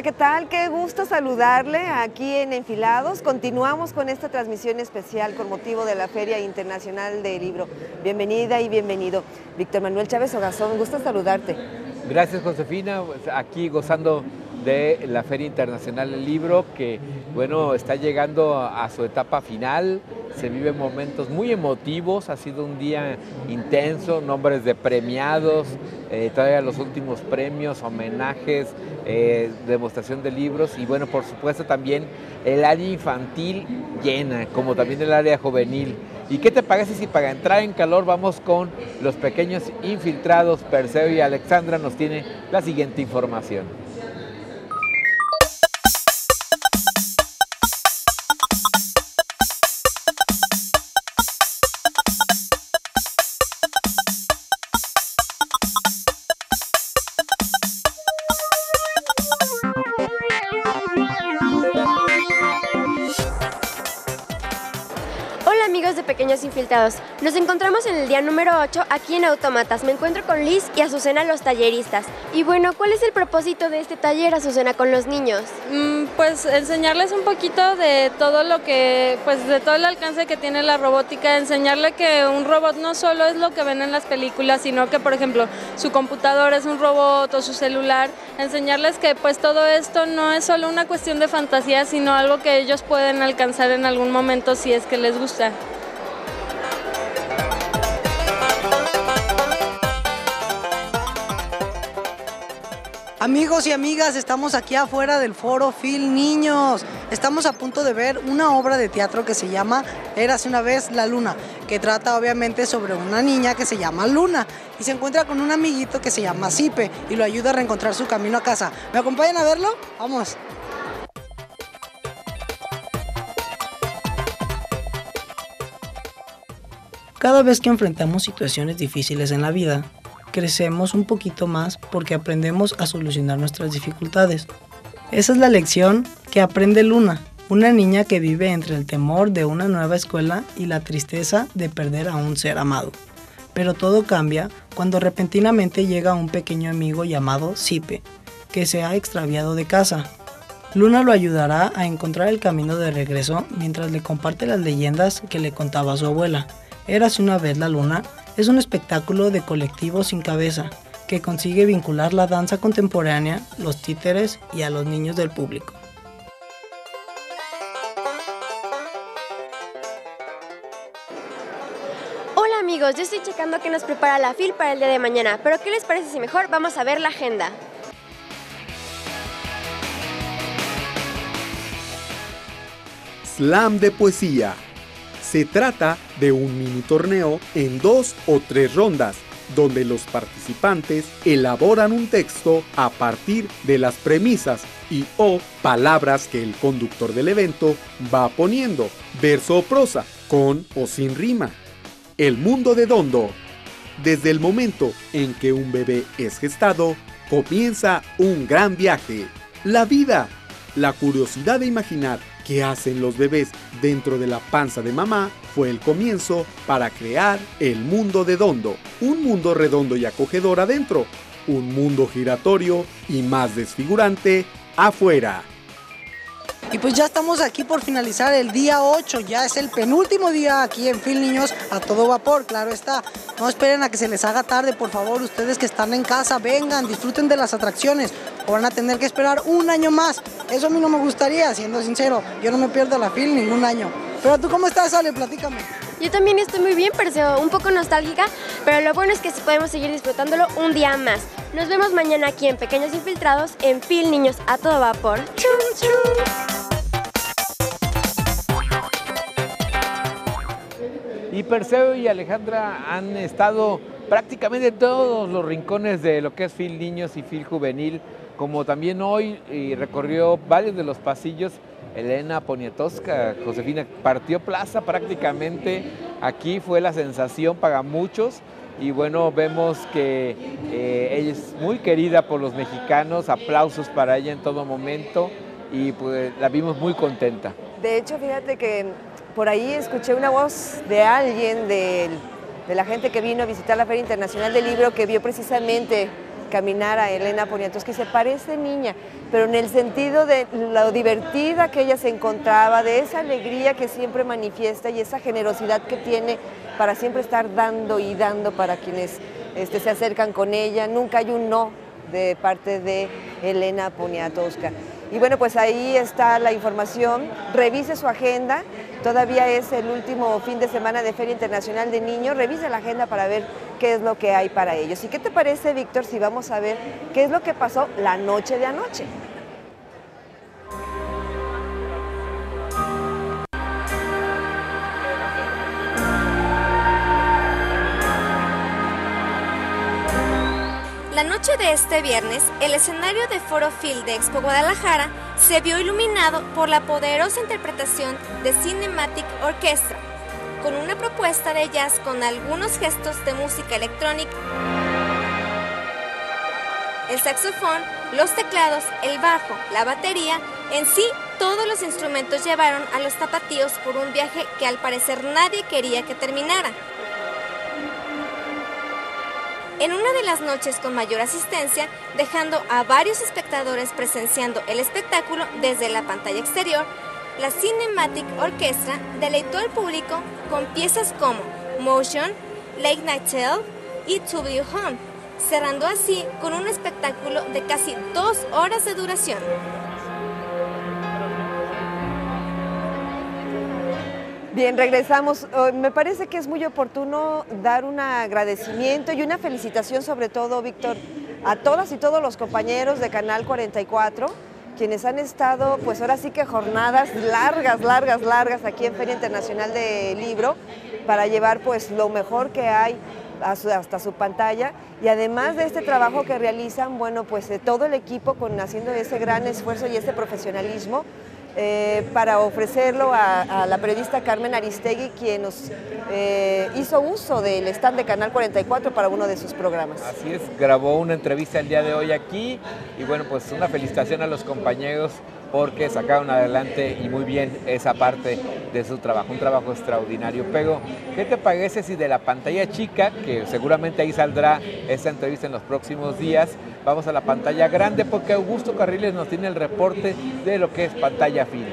¿qué tal? Qué gusto saludarle aquí en Enfilados. Continuamos con esta transmisión especial con motivo de la Feria Internacional del Libro. Bienvenida y bienvenido. Víctor Manuel Chávez Ogazón, gusto saludarte. Gracias, Josefina. Aquí gozando de la Feria Internacional del Libro, que bueno, está llegando a su etapa final. Se viven momentos muy emotivos, ha sido un día intenso, nombres de premiados, todavía los últimos premios, homenajes, demostración de libros y bueno, por supuesto también el área infantil llena, como también el área juvenil. ¿Y qué te parece si para entrar en calor vamos con los pequeños infiltrados? Perseo y Alexandra nos tiene la siguiente información. Amigos de Pequeños Infiltrados, nos encontramos en el día número 8 aquí en Autómatas. Me encuentro con Liz y Azucena, los talleristas. Y bueno, ¿cuál es el propósito de este taller, Azucena, con los niños? Pues enseñarles un poquito de todo lo que, pues de todo el alcance que tiene la robótica, enseñarle que un robot no solo es lo que ven en las películas, sino que por ejemplo su computadora es un robot o su celular, enseñarles que pues todo esto no es solo una cuestión de fantasía, sino algo que ellos pueden alcanzar en algún momento si es que les gusta. Amigos y amigas, estamos aquí afuera del foro Phil Niños. Estamos a punto de ver una obra de teatro que se llama Érase una vez la Luna, que trata obviamente sobre una niña que se llama Luna y se encuentra con un amiguito que se llama Zipe y lo ayuda a reencontrar su camino a casa. ¿Me acompañan a verlo? ¡Vamos! Cada vez que enfrentamos situaciones difíciles en la vida, crecemos un poquito más porque aprendemos a solucionar nuestras dificultades. Esa es la lección que aprende Luna, una niña que vive entre el temor de una nueva escuela y la tristeza de perder a un ser amado. Pero todo cambia cuando repentinamente llega un pequeño amigo llamado Zipe, que se ha extraviado de casa. Luna lo ayudará a encontrar el camino de regreso mientras le comparte las leyendas que le contaba su abuela. Érase una vez la Luna es un espectáculo de colectivo sin cabeza que consigue vincular la danza contemporánea, los títeres y a los niños del público. Hola amigos, yo estoy checando qué nos prepara la FIL para el día de mañana, pero ¿qué les parece si mejor vamos a ver la agenda? Slam de poesía. Se trata de un mini torneo en 2 o 3 rondas, donde los participantes elaboran un texto a partir de las premisas y o palabras que el conductor del evento va poniendo, verso o prosa, con o sin rima. El mundo de Dondo. Desde el momento en que un bebé es gestado, comienza un gran viaje. La vida, la curiosidad de imaginar qué hacen los bebés dentro de la panza de mamá fue el comienzo para crear el mundo de Dondo. Un mundo redondo y acogedor adentro, un mundo giratorio y más desfigurante afuera. Y pues ya estamos aquí por finalizar el día 8, ya es el penúltimo día aquí en Phil Niños a todo vapor, claro está. No esperen a que se les haga tarde, por favor, ustedes que están en casa, vengan, disfruten de las atracciones o van a tener que esperar un año más. Eso a mí no me gustaría, siendo sincero, yo no me pierdo la Phil ningún año. Pero tú, ¿cómo estás, Ale? Platícame. Yo también estoy muy bien, Perseo, un poco nostálgica, pero lo bueno es que sí podemos seguir disfrutándolo un día más. Nos vemos mañana aquí en Pequeños Infiltrados, en Phil Niños a todo vapor. ¡Chum, chum! Y Perseo y Alejandra han estado prácticamente en todos los rincones de lo que es Phil Niños y Phil Juvenil, como también hoy recorrió varios de los pasillos. Elena Poniatowska, Josefina, partió plaza prácticamente. Aquí fue la sensación para muchos y bueno, vemos que ella es muy querida por los mexicanos, aplausos para ella en todo momento y pues la vimos muy contenta. De hecho, fíjate que por ahí escuché una voz de alguien, de la gente que vino a visitar la Feria Internacional del Libro, que vio precisamente caminar a Elena Poniatowska y se parece niña, pero en el sentido de lo divertida que ella se encontraba, de esa alegría que siempre manifiesta y esa generosidad que tiene para siempre estar dando y dando para quienes se acercan con ella. Nunca hay un no de parte de Elena Poniatowska. Y bueno, pues ahí está la información, revise su agenda, todavía es el último fin de semana de Feria Internacional de Niños, revise la agenda para ver qué es lo que hay para ellos. ¿Y qué te parece, Víctor, si vamos a ver qué es lo que pasó la noche de anoche? La noche de este viernes, el escenario de Foro Field de Expo Guadalajara se vio iluminado por la poderosa interpretación de Cinematic Orchestra, con una propuesta de jazz con algunos gestos de música electrónica. El saxofón, los teclados, el bajo, la batería, en sí todos los instrumentos llevaron a los tapatíos por un viaje que al parecer nadie quería que terminara. En una de las noches con mayor asistencia, dejando a varios espectadores presenciando el espectáculo desde la pantalla exterior, la Cinematic Orchestra deleitó al público con piezas como Motion, Late Night Tale y To Be Home, cerrando así con un espectáculo de casi 2 horas de duración. Bien, regresamos. Me parece que es muy oportuno dar un agradecimiento y una felicitación, sobre todo, Víctor, a todas y todos los compañeros de Canal 44, quienes han estado, pues ahora sí que jornadas largas aquí en Feria Internacional del Libro, para llevar pues lo mejor que hay hasta su pantalla, y además de este trabajo que realizan, bueno, pues todo el equipo haciendo ese gran esfuerzo y ese profesionalismo, para ofrecerlo a la periodista Carmen Aristegui, quien nos hizo uso del stand de Canal 44 para uno de sus programas. Así es, grabó una entrevista el día de hoy aquí, y bueno, pues una felicitación a los compañeros porque sacaron adelante y muy bien esa parte de su trabajo, un trabajo extraordinario. Pero, ¿qué te parece si de la pantalla chica, que seguramente ahí saldrá esta entrevista en los próximos días, vamos a la pantalla grande, porque Augusto Carriles nos tiene el reporte de lo que es pantalla fina?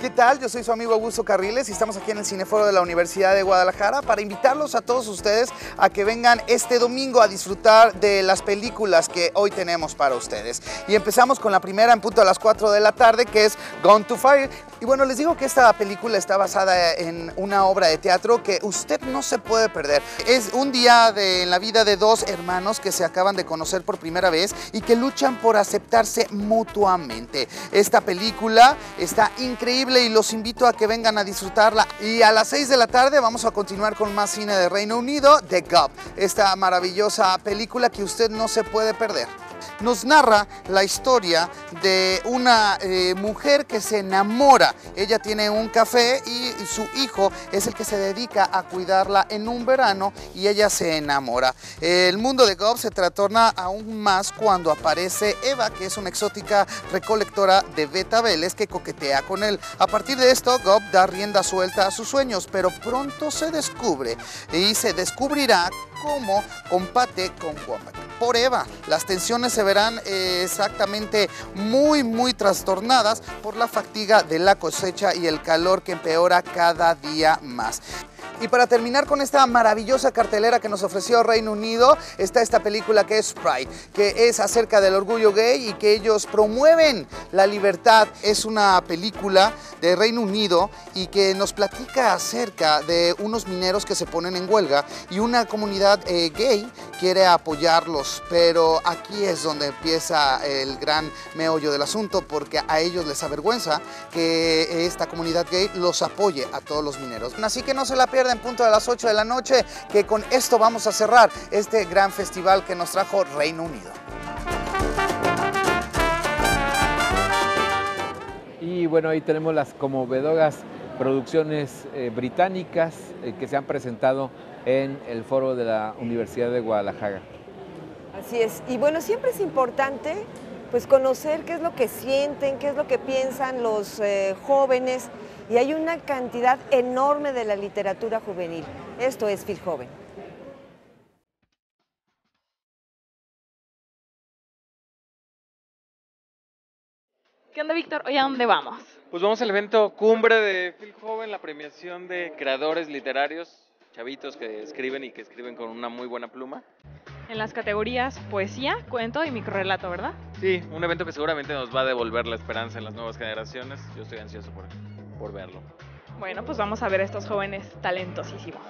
¿Qué tal? Yo soy su amigo Augusto Carriles y estamos aquí en el Cineforo de la Universidad de Guadalajara para invitarlos a todos ustedes a que vengan este domingo a disfrutar de las películas que hoy tenemos para ustedes. Y empezamos con la primera en punto a las 4 de la tarde, que es Gone to Fire. Y bueno, les digo que esta película está basada en una obra de teatro que usted no se puede perder. Es un día en la vida de 2 hermanos que se acaban de conocer por primera vez y que luchan por aceptarse mutuamente. Esta película está increíble y los invito a que vengan a disfrutarla. Y a las 6 de la tarde vamos a continuar con más cine de Reino Unido, The Gob, esta maravillosa película que usted no se puede perder. Nos narra la historia de una mujer que se enamora. Ella tiene un café y su hijo es el que se dedica a cuidarla en un verano y ella se enamora. El mundo de Gob se trastorna aún más cuando aparece Eva, que es una exótica recolectora de betabeles que coquetea con él. A partir de esto, Gob da rienda suelta a sus sueños, pero pronto se descubre y se descubrirá cómo compate con Wombat. Por Eva, las tensiones se verán exactamente muy trastornadas por la fatiga de la cosecha y el calor que empeora cada día más. Y para terminar con esta maravillosa cartelera que nos ofreció Reino Unido, está esta película que es Pride, que es acerca del orgullo gay y que ellos promueven la libertad. Es una película de Reino Unido y que nos platica acerca de unos mineros que se ponen en huelga y una comunidad gay quiere apoyarlos, pero aquí es donde empieza el gran meollo del asunto, porque a ellos les avergüenza que esta comunidad gay los apoye a todos los mineros. Así que no se la pierdan, en punto de las 8 de la noche, que con esto vamos a cerrar este gran festival que nos trajo Reino Unido. Y bueno, ahí tenemos las conmovedoras producciones británicas que se han presentado en el foro de la Universidad de Guadalajara. Así es, y bueno, siempre es importante pues conocer qué es lo que sienten, qué es lo que piensan los jóvenes, y hay una cantidad enorme de la literatura juvenil. Esto es Filjoven. ¿Qué onda, Víctor? ¿Hoy a dónde vamos? Pues vamos al evento Cumbre de Filjoven, la premiación de creadores literarios, chavitos que escriben y que escriben con una muy buena pluma. En las categorías poesía, cuento y microrrelato, ¿verdad? Sí, un evento que seguramente nos va a devolver la esperanza en las nuevas generaciones. Yo estoy ansioso por verlo. Bueno, pues vamos a ver a estos jóvenes talentosísimos.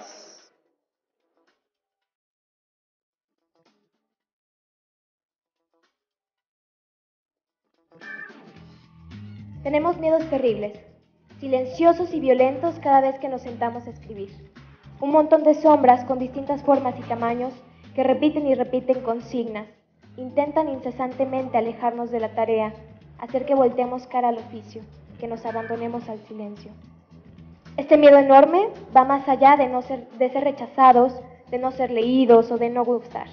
Tenemos miedos terribles, silenciosos y violentos cada vez que nos sentamos a escribir. Un montón de sombras con distintas formas y tamaños que repiten y repiten consignas, intentan incesantemente alejarnos de la tarea, hacer que volteemos cara al oficio, que nos abandonemos al silencio. Este miedo enorme va más allá de ser rechazados, de no ser leídos o de no gustar.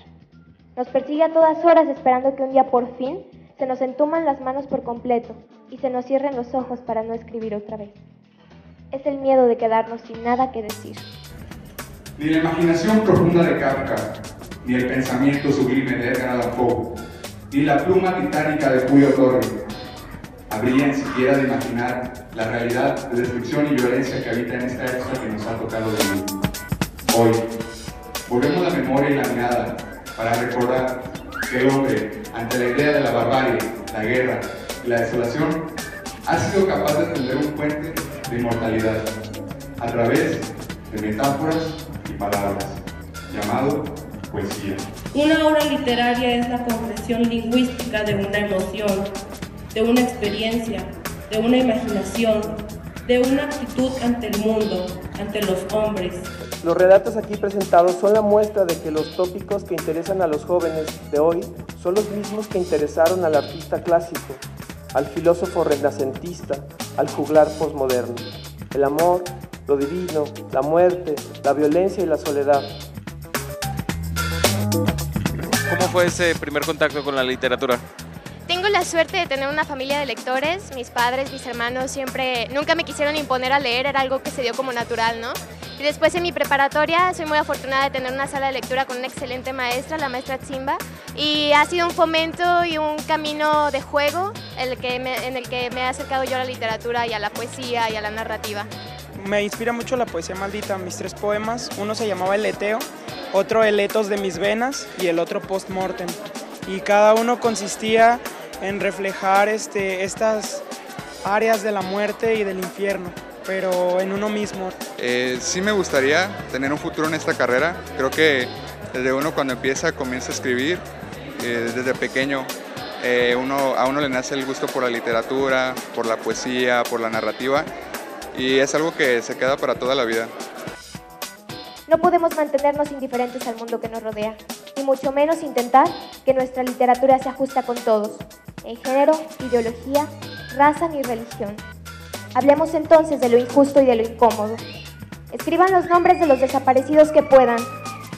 Nos persigue a todas horas esperando que un día por fin se nos entuman las manos por completo y se nos cierren los ojos para no escribir otra vez. Es el miedo de quedarnos sin nada que decir. Ni la imaginación profunda de Kafka, ni el pensamiento sublime de Edgar Allan Poe, ni la pluma titánica de Julio Torre habrían siquiera de imaginar la realidad de destrucción y violencia que habita en esta época que nos ha tocado vivir. Hoy, volvemos la memoria y la mirada para recordar que el hombre, ante la idea de la barbarie, la guerra y la desolación, ha sido capaz de tender un puente de inmortalidad a través de metáforas y palabras, llamado poesía. Una obra literaria es la comprensión lingüística de una emoción, de una experiencia, de una imaginación, de una actitud ante el mundo, ante los hombres. Los relatos aquí presentados son la muestra de que los tópicos que interesan a los jóvenes de hoy son los mismos que interesaron al artista clásico, al filósofo renacentista, al juglar posmoderno. El amor, lo divino, la muerte, la violencia y la soledad. ¿Cómo fue ese primer contacto con la literatura? Tengo la suerte de tener una familia de lectores. Mis padres, mis hermanos nunca me quisieron imponer a leer, era algo que se dio como natural, ¿no? Y después en mi preparatoria soy muy afortunada de tener una sala de lectura con una excelente maestra, la maestra Tsimba, y ha sido un fomento y un camino de juego en el que me he acercado yo a la literatura y a la poesía y a la narrativa. Me inspira mucho la poesía maldita, mis 3 poemas, uno se llamaba El Leteo, otro El Etos de mis venas y el otro Postmortem, y cada uno consistía en reflejar estas áreas de la muerte y del infierno, pero en uno mismo. Sí me gustaría tener un futuro en esta carrera. Creo que desde uno cuando comienza a escribir, desde pequeño, a uno le nace el gusto por la literatura, por la poesía, por la narrativa, y es algo que se queda para toda la vida. No podemos mantenernos indiferentes al mundo que nos rodea, y mucho menos intentar que nuestra literatura sea justa con todos, en género, ideología, raza ni religión. Hablemos entonces de lo injusto y de lo incómodo. Escriban los nombres de los desaparecidos que puedan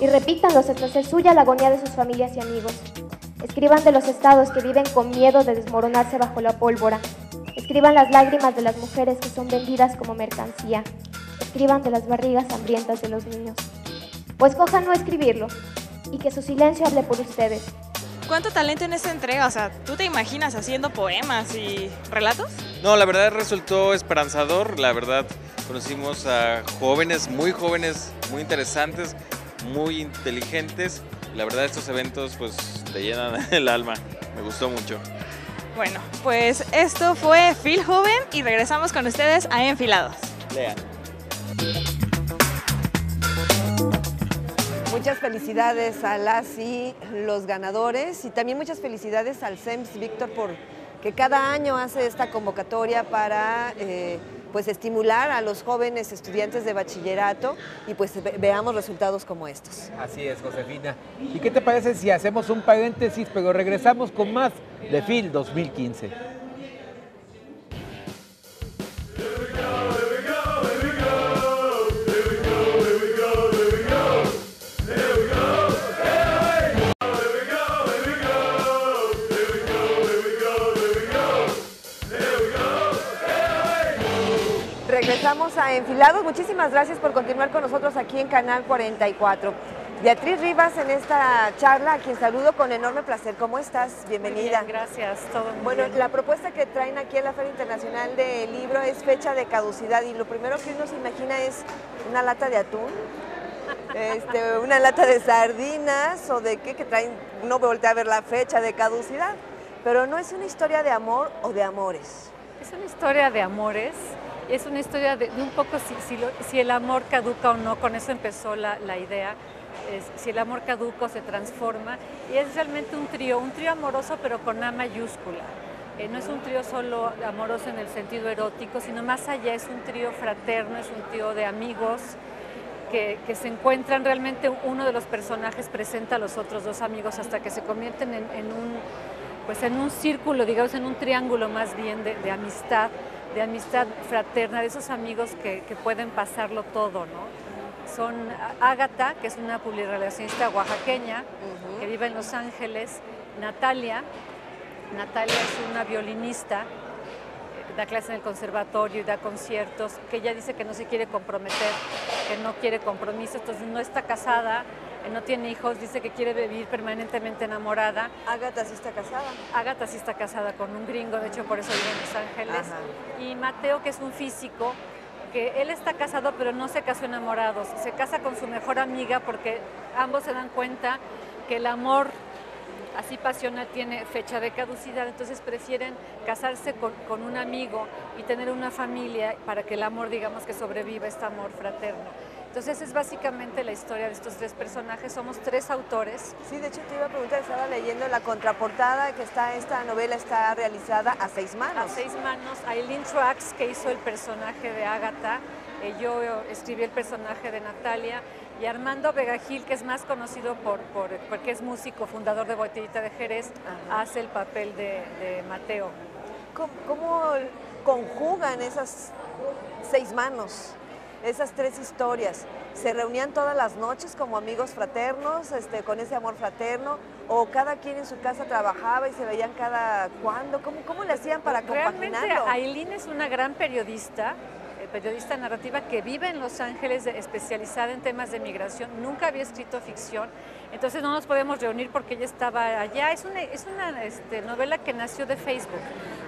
y repítanlos hasta hacer suya la agonía de sus familias y amigos. Escriban de los estados que viven con miedo de desmoronarse bajo la pólvora. Escriban las lágrimas de las mujeres que son vendidas como mercancía. Escriban de las barrigas hambrientas de los niños. O escojan no escribirlo y que su silencio hable por ustedes. ¿Cuánto talento en esta entrega? O sea, ¿tú te imaginas haciendo poemas y relatos? No, la verdad resultó esperanzador. La verdad conocimos a jóvenes, muy interesantes, muy inteligentes. La verdad estos eventos pues te llenan el alma. Me gustó mucho. Bueno, pues esto fue Filjoven y regresamos con ustedes a Enfilados. Lean. Muchas felicidades a las y los ganadores, y también muchas felicidades al CEMS, Víctor, porque cada año hace esta convocatoria para pues estimular a los jóvenes estudiantes de bachillerato y pues veamos resultados como estos. Así es, Josefina. ¿Y qué te parece si hacemos un paréntesis, pero regresamos con más de FIL 2015? regresamos a Enfilados. Muchísimas gracias por continuar con nosotros aquí en Canal 44. Beatriz Rivas en esta charla, a quien saludo con enorme placer. ¿Cómo estás? Bienvenida. Muy bien, gracias. Todo muy bueno, bien. La propuesta que traen aquí en la Feria Internacional del Libro es fecha de caducidad y lo primero que uno se imagina es una lata de atún, una lata de sardinas o de qué que traen, uno voltea a ver la fecha de caducidad, pero no es una historia de amor o de amores. Es una historia de amores, es una historia de un poco si el amor caduca o no, con eso empezó la idea. Si el amor caduca se transforma, y es realmente un trío amoroso pero con A mayúscula. No es un trío solo amoroso en el sentido erótico, sino más allá, es un trío fraterno, es un trío de amigos que se encuentran. Realmente uno de los personajes presenta a los otros dos amigos hasta que se convierten en un círculo, digamos, en un triángulo más bien de amistad fraterna, de esos amigos que pueden pasarlo todo, ¿no? Son Ágata, que es una publirelacionista oaxaqueña, que vive en Los Ángeles, Natalia es una violinista, da clases en el conservatorio y da conciertos, que ella dice que no se quiere comprometer, que no quiere compromiso, entonces no está casada, no tiene hijos, dice que quiere vivir permanentemente enamorada. Ágata sí está casada. Ágata sí está casada con un gringo, de hecho por eso vive en Los Ángeles. Ajá. Y Mateo, que es un físico, que él está casado pero no se casó enamorados, se casa con su mejor amiga porque ambos se dan cuenta que el amor así pasional tiene fecha de caducidad, entonces prefieren casarse con un amigo y tener una familia para que el amor, digamos, que sobreviva, este amor fraterno. Entonces es básicamente la historia de estos tres personajes, somos tres autores. Sí, de hecho te iba a preguntar, estaba leyendo la contraportada que esta novela está realizada a 6 manos. A 6 manos, Aileen Trax, que hizo el personaje de Ágata, yo escribí el personaje de Natalia, y Armando Vegagil, que es más conocido porque es músico, fundador de Botellita de Jerez, hace el papel de Mateo. ¿Cómo conjugan esas 6 manos? Esas 3 historias, ¿se reunían todas las noches como amigos fraternos, con ese amor fraterno, o cada quien en su casa trabajaba y se veían cada cuándo? ¿Cómo le hacían para compaginarlo? Realmente Aileen es una gran periodista narrativa que vive en Los Ángeles, especializada en temas de migración, nunca había escrito ficción, entonces no nos podemos reunir porque ella estaba allá. Es una novela que nació de Facebook.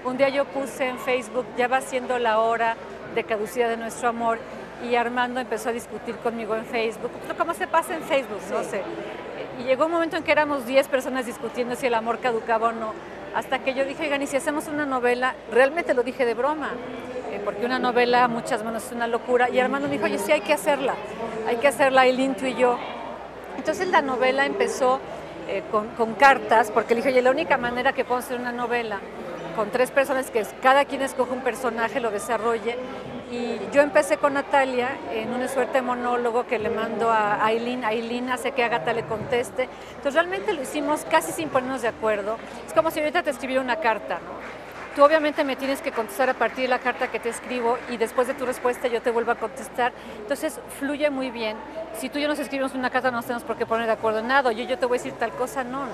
Un día yo puse en Facebook, ya va siendo la hora de caducidad de nuestro amor, y Armando empezó a discutir conmigo en Facebook, ¿cómo se pasa en Facebook? Sí. No sé. Y llegó un momento en que éramos 10 personas discutiendo si el amor caducaba o no, hasta que yo dije, oigan, ¿y si hacemos una novela? Realmente lo dije de broma, porque una novela a muchas manos es una locura, y Armando me dijo, oye, sí, hay que hacerla, Aileen, tú y yo. Entonces la novela empezó con cartas, porque le dije, oye, la única manera que puedo hacer una novela con 3 personas, que cada quien escoge un personaje, lo desarrolle. Y yo empecé con Natalia en una suerte de monólogo que le mando a Aileen. Aileen hace que Ágata le conteste. Entonces realmente lo hicimos casi sin ponernos de acuerdo. Es como si ahorita te escribiera una carta, ¿no? Tú obviamente me tienes que contestar a partir de la carta que te escribo y después de tu respuesta yo te vuelvo a contestar. Entonces fluye muy bien. Si tú y yo nos escribimos una carta no nos tenemos por qué poner de acuerdo en nada. Yo te voy a decir tal cosa, no.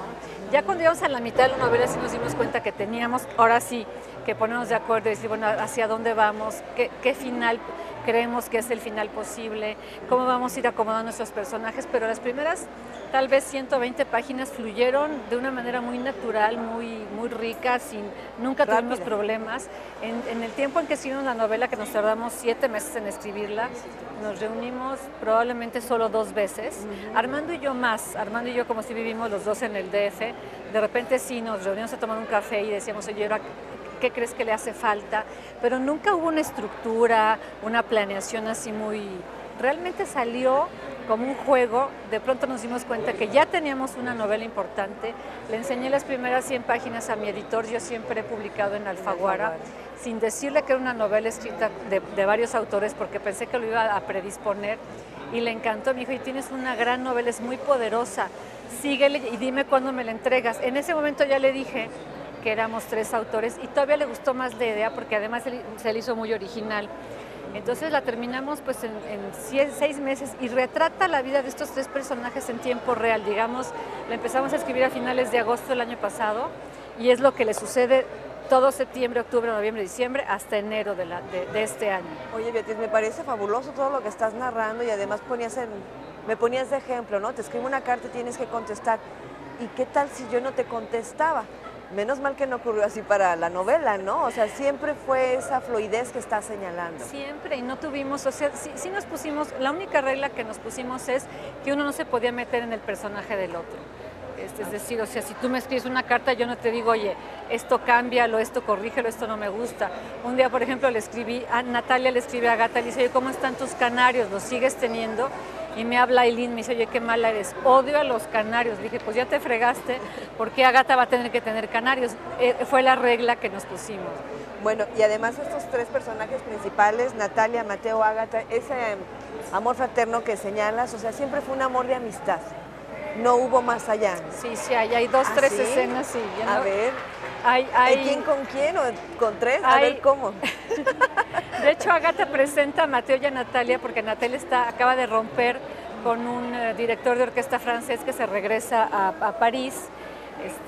Ya cuando íbamos a la mitad de la novela sí nos dimos cuenta que teníamos, ahora sí, que ponernos de acuerdo y decir, bueno, hacia dónde vamos, qué final creemos que es el final posible, cómo vamos a ir acomodando nuestros personajes, pero las primeras tal vez 120 páginas fluyeron de una manera muy natural, muy rica, nunca tuvimos problemas. En el tiempo en que escribimos la novela, que nos tardamos 7 meses en escribirla, nos reunimos probablemente solo 2 veces. Armando y yo como si vivimos los dos en el DF, de repente sí nos reunimos a tomar un café y decíamos, oye, ¿qué crees que le hace falta? Pero nunca hubo una estructura, una planeación así muy... Realmente salió como un juego, de pronto nos dimos cuenta que ya teníamos una novela importante, le enseñé las primeras 100 páginas a mi editor, yo siempre he publicado en Alfaguara, sin decirle que era una novela escrita de varios autores, porque pensé que lo iba a predisponer, y le encantó. Me dijo, y tienes una gran novela, es muy poderosa, síguele y dime cuándo me la entregas. En ese momento ya le dije que éramos 3 autores y todavía le gustó más la idea porque además se le hizo muy original. Entonces la terminamos pues en 6 meses y retrata la vida de estos 3 personajes en tiempo real, digamos. La empezamos a escribir a finales de agosto del año pasado y es lo que le sucede todo septiembre, octubre, noviembre, diciembre, hasta enero de este año. Oye, Beatriz, me parece fabuloso todo lo que estás narrando y además me ponías de ejemplo, ¿no? Te escribo una carta y tienes que contestar. ¿Y qué tal si yo no te contestaba? Menos mal que no ocurrió así para la novela, ¿no? O sea, siempre fue esa fluidez que estás señalando. Siempre, y no tuvimos, o sea, sí nos pusimos, la única regla que nos pusimos es que uno no se podía meter en el personaje del otro. Es decir, o sea, si tú me escribes una carta, yo no te digo, oye, esto cámbialo, esto corrígelo, esto no me gusta. Un día, por ejemplo, Natalia le escribe a Agatha, le dice, oye, ¿cómo están tus canarios? ¿Los sigues teniendo? Y me habla Aileen, me dice, oye, qué mala eres, odio a los canarios. Le dije, pues ya te fregaste, ¿por qué Agatha va a tener que tener canarios? Fue la regla que nos pusimos. Bueno, y además estos tres personajes principales, Natalia, Mateo, Agatha, ese amor fraterno que señalas, o sea, siempre fue un amor de amistad. No hubo más allá. Sí, hay dos, tres ¿sí? escenas, sí. A ver, ¿hay quién con quién o con tres? A ver, ¿cómo? De hecho, Agatha presenta a Mateo y a Natalia porque Natalia acaba de romper con un director de orquesta francés que se regresa a París.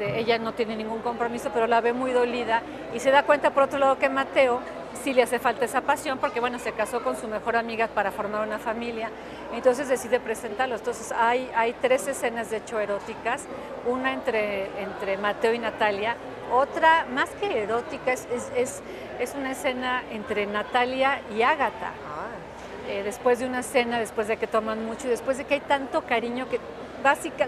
Ella no tiene ningún compromiso, pero la ve muy dolida y se da cuenta, por otro lado, que Mateo sí le hace falta esa pasión porque, bueno, se casó con su mejor amiga para formar una familia, entonces decide presentarlos. Entonces hay tres escenas, de hecho, eróticas, una entre Mateo y Natalia, otra, más que erótica, es una escena entre Natalia y Agatha. Después de una cena, después de que toman mucho y después de que hay tanto cariño que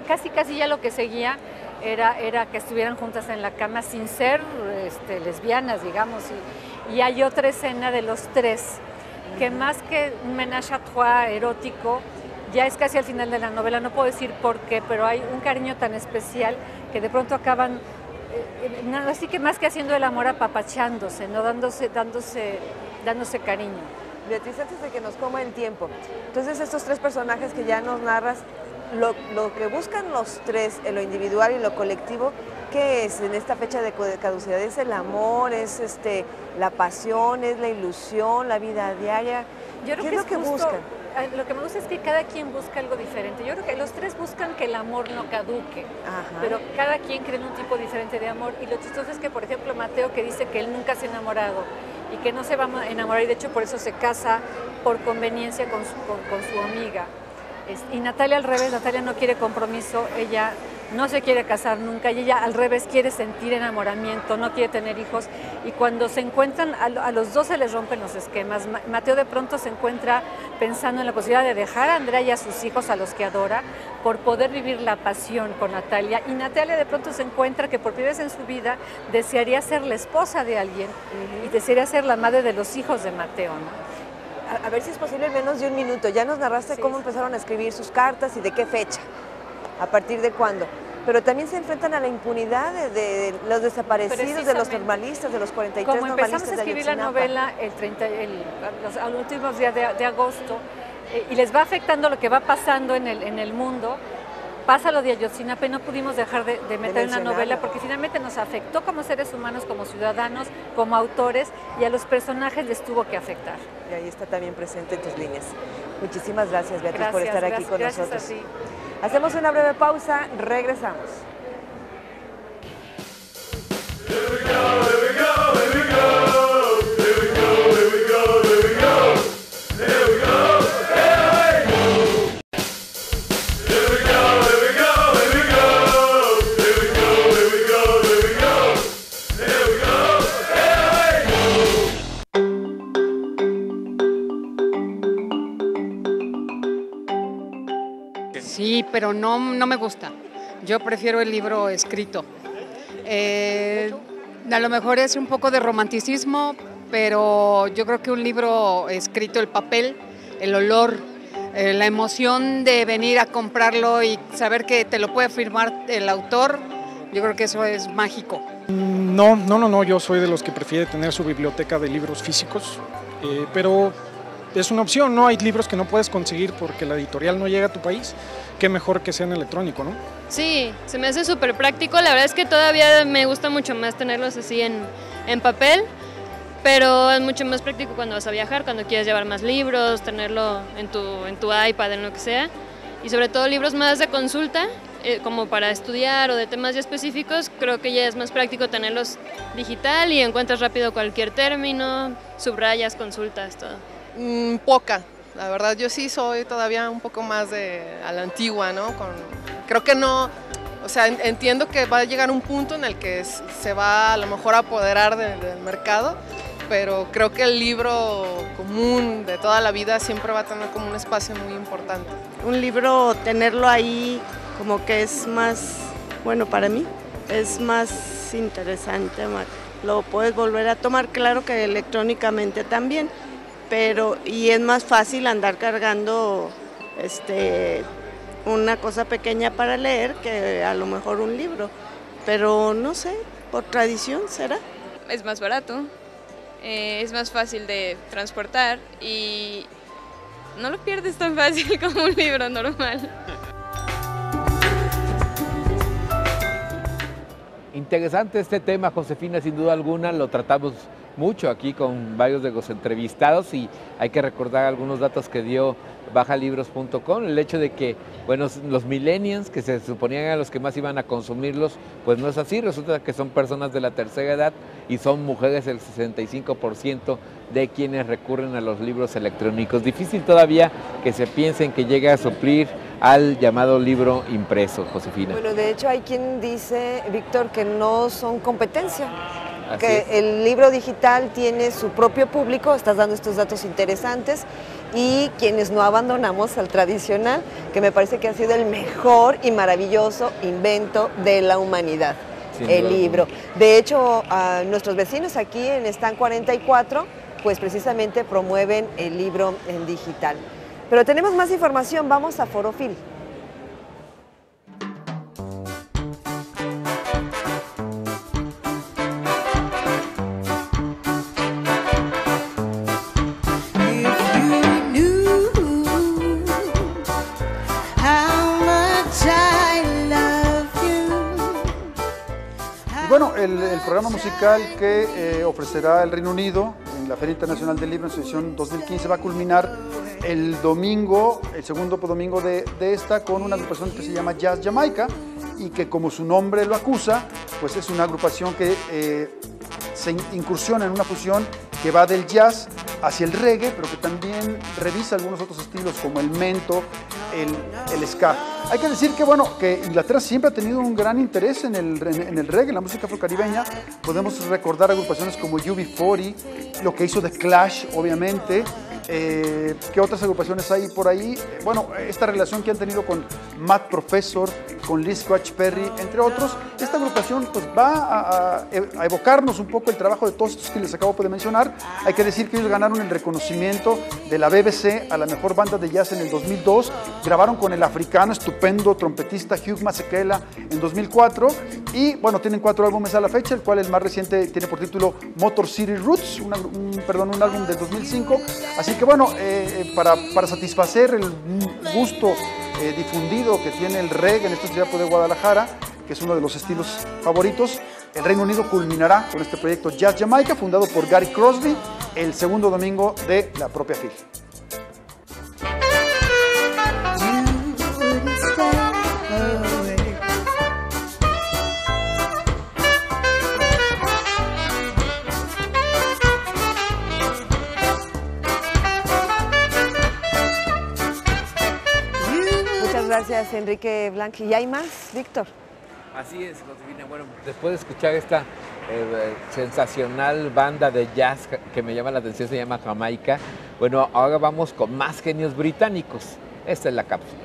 casi ya lo que seguía era que estuvieran juntas en la cama sin ser lesbianas, digamos. Y hay otra escena de los tres, que más que un ménage à trois erótico, ya es casi al final de la novela, no puedo decir por qué, pero hay un cariño tan especial que de pronto acaban, así que más que haciendo el amor, apapachándose, ¿no? dándose cariño. Beatriz, antes de que nos coma el tiempo, entonces estos tres personajes que ya nos narras, lo que buscan los tres en lo individual y lo colectivo, ¿qué es en esta fecha de caducidad? ¿Es el amor? ¿Es la pasión? ¿Es la ilusión? ¿La vida diaria? Yo creo ¿Qué es lo que buscan? Lo que me gusta es que cada quien busca algo diferente. Yo creo que los tres buscan que el amor no caduque, pero cada quien cree en un tipo diferente de amor. Y lo chistoso es que, por ejemplo, Mateo, que dice que él nunca se ha enamorado y que no se va a enamorar, y de hecho por eso se casa por conveniencia con su amiga. Y Natalia al revés, Natalia no quiere compromiso, ella no se quiere casar nunca y ella al revés quiere sentir enamoramiento, no quiere tener hijos, y cuando se encuentran, a los dos se les rompen los esquemas. Mateo de pronto se encuentra pensando en la posibilidad de dejar a Andrea y a sus hijos, a los que adora, por poder vivir la pasión con Natalia, y Natalia de pronto se encuentra que por primera vez en su vida desearía ser la esposa de alguien y desearía ser la madre de los hijos de Mateo, ¿no? A ver si es posible en menos de un minuto. Ya nos narraste cómo empezaron a escribir sus cartas y de qué fecha, a partir de cuándo. Pero también se enfrentan a la impunidad de los desaparecidos, de los normalistas, de los 43 como normalistas. Como empezamos a escribir la novela los últimos días de agosto, y les va afectando lo que va pasando en el mundo, pasa lo de Ayotzinapa y no pudimos dejar de meter una novela porque finalmente nos afectó como seres humanos, como ciudadanos, como autores, y a los personajes les tuvo que afectar. Y ahí está también presente en tus líneas. Muchísimas gracias, Beatriz, por estar aquí con nosotros. Gracias a ti. Hacemos una breve pausa, regresamos. Sí, pero no me gusta. Yo prefiero el libro escrito. A lo mejor es un poco de romanticismo, pero yo creo que un libro escrito, el papel, el olor, la emoción de venir a comprarlo y saber que te lo puede firmar el autor, yo creo que eso es mágico. No, yo soy de los que prefiere tener su biblioteca de libros físicos, pero es una opción, ¿no? Hay libros que no puedes conseguir porque la editorial no llega a tu país, qué mejor que sea en electrónico, ¿no? Sí, se me hace súper práctico, la verdad es que todavía me gusta mucho más tenerlos así en papel, pero es mucho más práctico cuando vas a viajar, cuando quieres llevar más libros, tenerlo en tu iPad, en lo que sea, y sobre todo libros más de consulta, como para estudiar o de temas ya específicos, creo que ya es más práctico tenerlos digital y encuentras rápido cualquier término, subrayas, consultas, todo. Poca, la verdad, yo sí soy todavía un poco más a la antigua, ¿no? Creo que no, o sea, entiendo que va a llegar un punto en el que se va a lo mejor a apoderar del mercado, pero creo que el libro común de toda la vida siempre va a tener como un espacio muy importante. Un libro, tenerlo ahí como que es más, bueno, para mí es más interesante, lo puedes volver a tomar, claro que electrónicamente también, pero y es más fácil andar cargando una cosa pequeña para leer que a lo mejor un libro, pero no sé, por tradición será. Es más barato, es más fácil de transportar y no lo pierdes tan fácil como un libro normal. Interesante este tema, Josefina, sin duda alguna, lo tratamos mucho aquí con varios de los entrevistados y hay que recordar algunos datos que dio bajalibros.com, el hecho de que, bueno, los millennials, que se suponían a los que más iban a consumirlos, pues no es así, resulta que son personas de la tercera edad y son mujeres el 65% de quienes recurren a los libros electrónicos. Difícil todavía que se piensen que llegue a suplir al llamado libro impreso, Josefina. Bueno, de hecho hay quien dice, Víctor, que no son competencia. Así que es. El libro digital tiene su propio público, estás dando estos datos interesantes, y quienes no abandonamos al tradicional, que me parece que ha sido el mejor y maravilloso invento de la humanidad, el libro. De hecho, nuestros vecinos aquí en Stand 44, pues precisamente promueven el libro en digital. Pero tenemos más información, vamos a Forofil. Bueno, el programa musical que ofrecerá el Reino Unido en la Feria Internacional del Libro en su edición 2015 va a culminar el domingo, el segundo domingo de esta, con una agrupación que se llama Jazz Jamaica y que, como su nombre lo acusa, pues es una agrupación que se incursiona en una fusión que va del jazz hacia el reggae, pero que también revisa algunos otros estilos como el mento, el ska. Hay que decir que, bueno, que Inglaterra siempre ha tenido un gran interés en el reggae, en la música afrocaribeña. Podemos recordar agrupaciones como UB40, lo que hizo The Clash, obviamente. ¿Qué otras agrupaciones hay por ahí? Bueno, esta relación que han tenido con Matt Professor, con Lee Scratch Perry, entre otros. Esta agrupación pues va a evocarnos un poco el trabajo de todos estos que les acabo de mencionar. Hay que decir que ellos ganaron el reconocimiento de la BBC a la mejor banda de jazz en el 2002. Grabaron con el africano estupendo trompetista Hugh Masekela en 2004. Y bueno, tienen 4 álbumes a la fecha, el cual el más reciente tiene por título Motor City Roots, un álbum del 2005. Así que bueno, para satisfacer el gusto difundido que tiene el reggae en esta ciudad de Guadalajara, que es uno de los estilos favoritos, el Reino Unido culminará con este proyecto Jazz Jamaica, fundado por Gary Crosby, el segundo domingo de la propia FIL. Gracias, Enrique Blanqui. ¿Y hay más, Víctor? Así es, Josefina. Bueno, después de escuchar esta sensacional banda de jazz que me llama la atención, se llama Jamaica, bueno, ahora vamos con más genios británicos. Esta es la cápsula.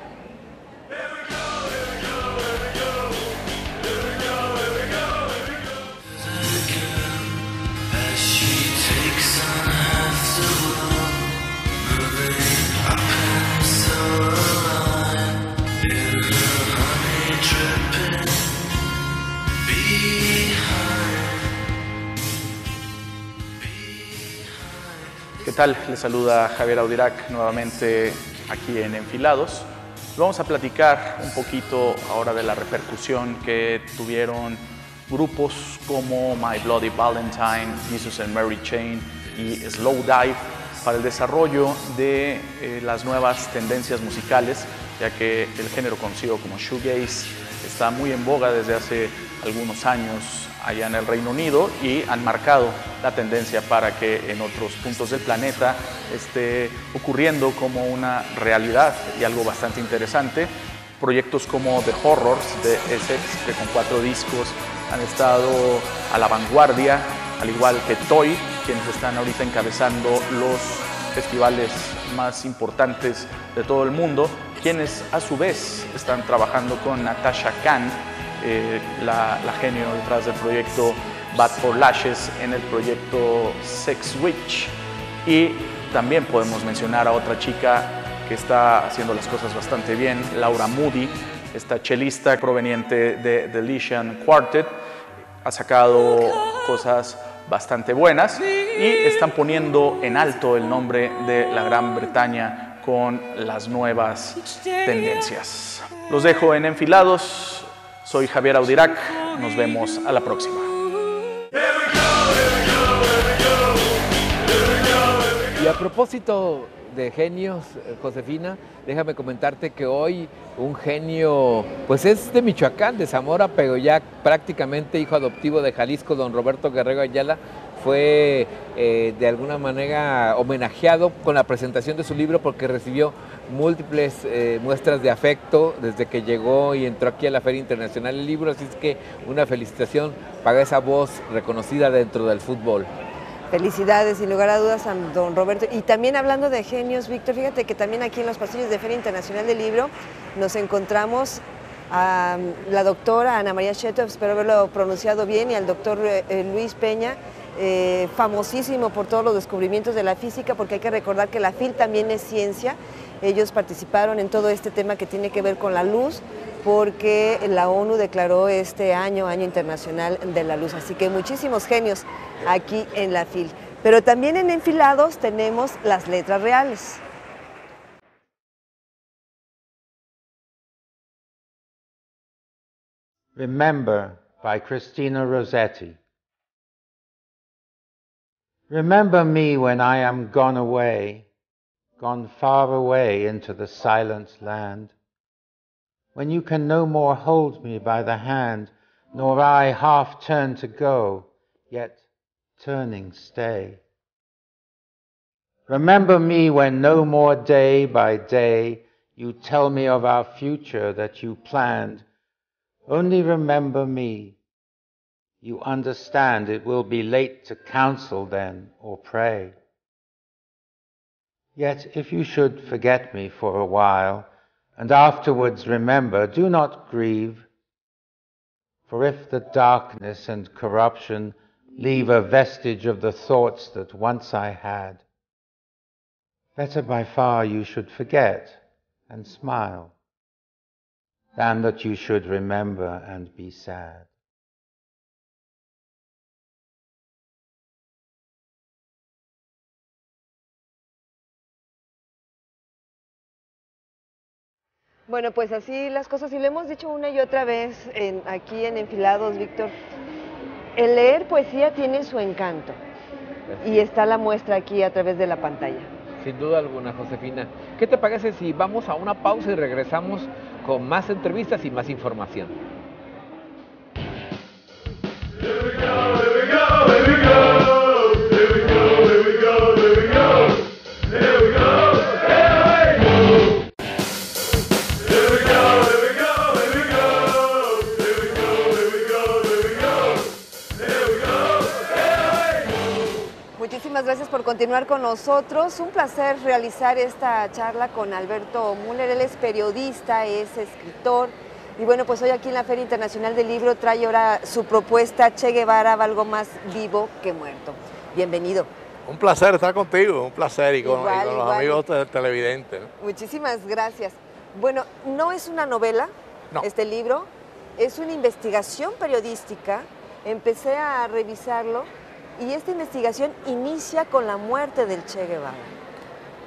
¿Qué tal? Les saluda Javier Audirac nuevamente aquí en Enfilados. Vamos a platicar un poquito ahora de la repercusión que tuvieron grupos como My Bloody Valentine, Jesus and Mary Chain y Slow Dive para el desarrollo de las nuevas tendencias musicales, ya que el género conocido como shoegaze está muy en boga desde hace algunos años allá en el Reino Unido y han marcado la tendencia para que en otros puntos del planeta esté ocurriendo como una realidad y algo bastante interesante. Proyectos como The Horrors de Essex, que con 4 discos han estado a la vanguardia, al igual que Toy, quienes están ahorita encabezando los festivales más importantes de todo el mundo, quienes a su vez están trabajando con Natasha Khan, la genio detrás del proyecto Bad for Lashes, en el proyecto Sex Witch. Y también podemos mencionar a otra chica que está haciendo las cosas bastante bien, Laura Moody, esta chelista proveniente de The Lycian Quartet. Ha sacado cosas bastante buenas y están poniendo en alto el nombre de la Gran Bretaña con las nuevas tendencias. Los dejo en Enfilados. Soy Javier Audirac. Nos vemos a la próxima. Y a propósito de genios, Josefina, déjame comentarte que hoy un genio, pues es de Michoacán, de Zamora, pero ya prácticamente hijo adoptivo de Jalisco, don Roberto Guerrero Ayala, fue de alguna manera homenajeado con la presentación de su libro porque recibió múltiples muestras de afecto desde que llegó y entró aquí a la Feria Internacional del Libro, así es que una felicitación para esa voz reconocida dentro del fútbol. Felicidades, sin lugar a dudas, a don Roberto. Y también hablando de genios, Víctor, fíjate que también aquí en los pasillos de Feria Internacional del Libro nos encontramos a la doctora Ana María Chetov, espero haberlo pronunciado bien, y al doctor Luis Peña, famosísimo por todos los descubrimientos de la física, porque hay que recordar que la FIL también es ciencia. Ellos participaron en todo este tema que tiene que ver con la luz, porque la ONU declaró este año Internacional de la Luz. Así que muchísimos genios aquí en la FIL. Pero también en Enfilados tenemos las letras reales. Remember, by Christina Rossetti. Remember me when I am gone away, gone far away into the silent land, when you can no more hold me by the hand, nor I half turn to go, yet turning stay. Remember me when no more day by day you tell me of our future that you planned. Only remember me. You understand it will be late to counsel then or pray. Yet if you should forget me for a while, and afterwards remember, do not grieve. For if the darkness and corruption leave a vestige of the thoughts that once I had, better by far you should forget and smile, than that you should remember and be sad. Bueno, pues así las cosas, y lo hemos dicho una y otra vez aquí en Enfilados, Víctor, el leer poesía tiene su encanto, y está la muestra aquí a través de la pantalla. Sin duda alguna, Josefina. ¿Qué te parece si vamos a una pausa y regresamos con más entrevistas y más información? Muchísimas gracias por continuar con nosotros. Un placer realizar esta charla con Alberto Müller. Él es periodista, es escritor. Y bueno, pues hoy aquí en la Feria Internacional del Libro trae ahora su propuesta Che Guevara, algo más vivo que muerto. Bienvenido. Un placer estar contigo, un placer, y con Igual. los amigos televidentes, ¿no? Muchísimas gracias. Bueno, no es una novela, no. Este libro, es una investigación periodística. Empecé a revisarlo y esta investigación inicia con la muerte del Che Guevara.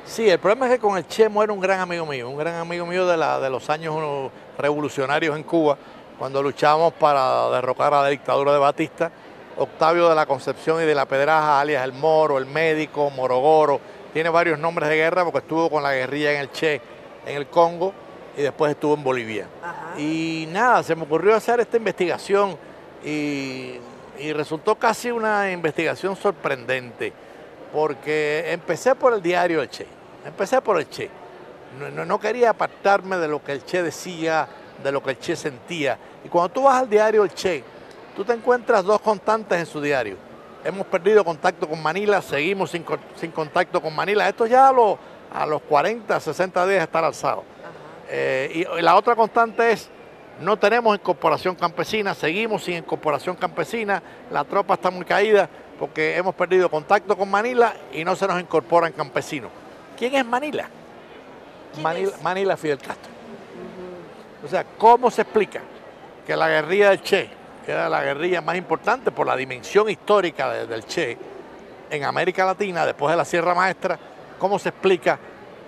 Sí, el problema es que con el Che muere un gran amigo mío de los años revolucionarios en Cuba, cuando luchábamos para derrocar a la dictadura de Batista. Octavio de la Concepción y de la Pedraja, alias el Moro, el Médico, Morogoro, tiene varios nombres de guerra porque estuvo con la guerrilla en el Che, en el Congo, y después estuvo en Bolivia. Ajá. Y nada, se me ocurrió hacer esta investigación y resultó casi una investigación sorprendente, porque empecé por el diario del Che, empecé por el Che. No quería apartarme de lo que el Che decía, de lo que el Che sentía. Y cuando tú vas al diario del Che, tú te encuentras dos constantes en su diario. Hemos perdido contacto con Manila, seguimos sin contacto con Manila. Esto ya a los 40, 60 días de estar alzado. Y la otra constante es, no tenemos incorporación campesina, seguimos sin incorporación campesina, la tropa está muy caída porque hemos perdido contacto con Manila y no se nos incorporan campesinos. ¿Quién es Manila? Manila Fidel Castro. O sea, ¿cómo se explica que la guerrilla del Che, que era la guerrilla más importante por la dimensión histórica del Che en América Latina, después de la Sierra Maestra, cómo se explica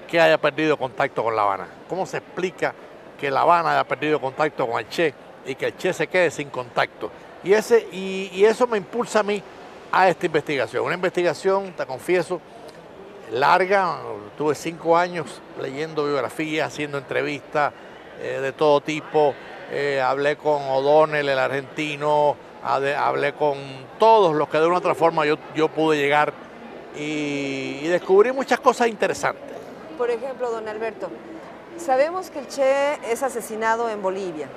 que haya perdido contacto con La Habana? ¿Cómo se explica que La Habana haya perdido contacto con el Che y que el Che se quede sin contacto? Y eso me impulsa a mí a esta investigación. Una investigación, te confieso, larga. Tuve 5 años leyendo biografías, haciendo entrevistas de todo tipo. Hablé con O'Donnell, el argentino, hablé con todos los que de una u otra forma yo pude llegar y descubrí muchas cosas interesantes. Por ejemplo, don Alberto, sabemos que el Che es asesinado en Bolivia.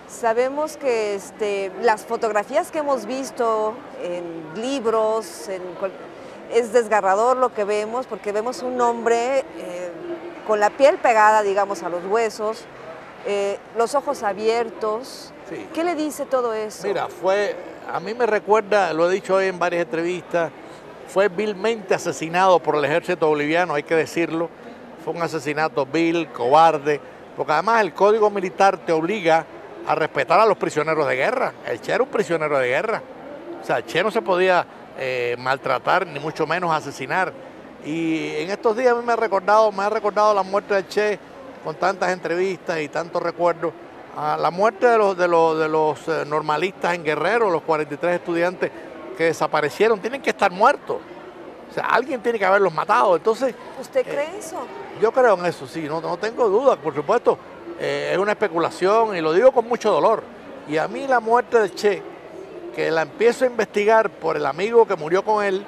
Sabemos que las fotografías que hemos visto en libros, es desgarrador lo que vemos, porque vemos un hombre con la piel pegada, digamos, a los huesos, los ojos abiertos. Sí. ¿Qué le dice todo eso? Mira, a mí me recuerda, lo he dicho hoy en varias entrevistas, fue vilmente asesinado por el ejército boliviano, hay que decirlo. Fue un asesinato vil, cobarde, porque además el código militar te obliga a respetar a los prisioneros de guerra. El Che era un prisionero de guerra. O sea, el Che no se podía maltratar, ni mucho menos asesinar. Y en estos días a mí me ha recordado la muerte del Che con tantas entrevistas y tantos recuerdos. La muerte de los normalistas en Guerrero, los 43 estudiantes que desaparecieron, tienen que estar muertos. O sea, alguien tiene que haberlos matado. Entonces, ¿usted cree eso? Yo creo en eso, sí, no tengo duda, por supuesto. Es una especulación y lo digo con mucho dolor. Y a mí la muerte del Che, que la empiezo a investigar por el amigo que murió con él,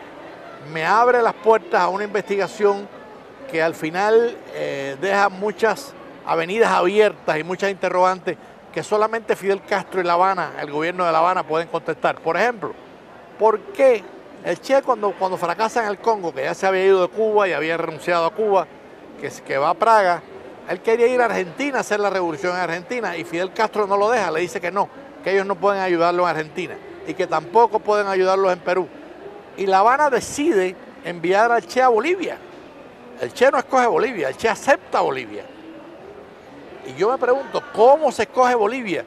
me abre las puertas a una investigación que al final deja muchas avenidas abiertas y muchas interrogantes que solamente Fidel Castro y La Habana, el gobierno de La Habana, pueden contestar. Por ejemplo, ¿por qué el Che cuando fracasa en el Congo, que ya se había ido de Cuba y había renunciado a Cuba, que va a Praga, él quería ir a Argentina a hacer la revolución en Argentina y Fidel Castro no lo deja, le dice que no, que ellos no pueden ayudarlo en Argentina y que tampoco pueden ayudarlos en Perú. Y La Habana decide enviar al Che a Bolivia. El Che no escoge Bolivia, el Che acepta Bolivia. Y yo me pregunto, ¿cómo se escoge Bolivia?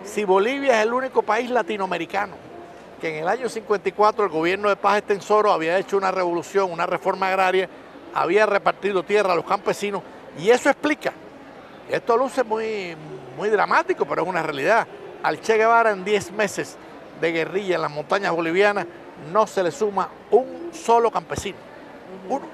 Si Bolivia es el único país latinoamericano que en el año 54 el gobierno de Paz Estenssoro había hecho una revolución, una reforma agraria, había repartido tierra a los campesinos, y eso explica, esto luce muy dramático, pero es una realidad, al Che Guevara en 10 meses de guerrilla en las montañas bolivianas no se le suma un solo campesino, uno.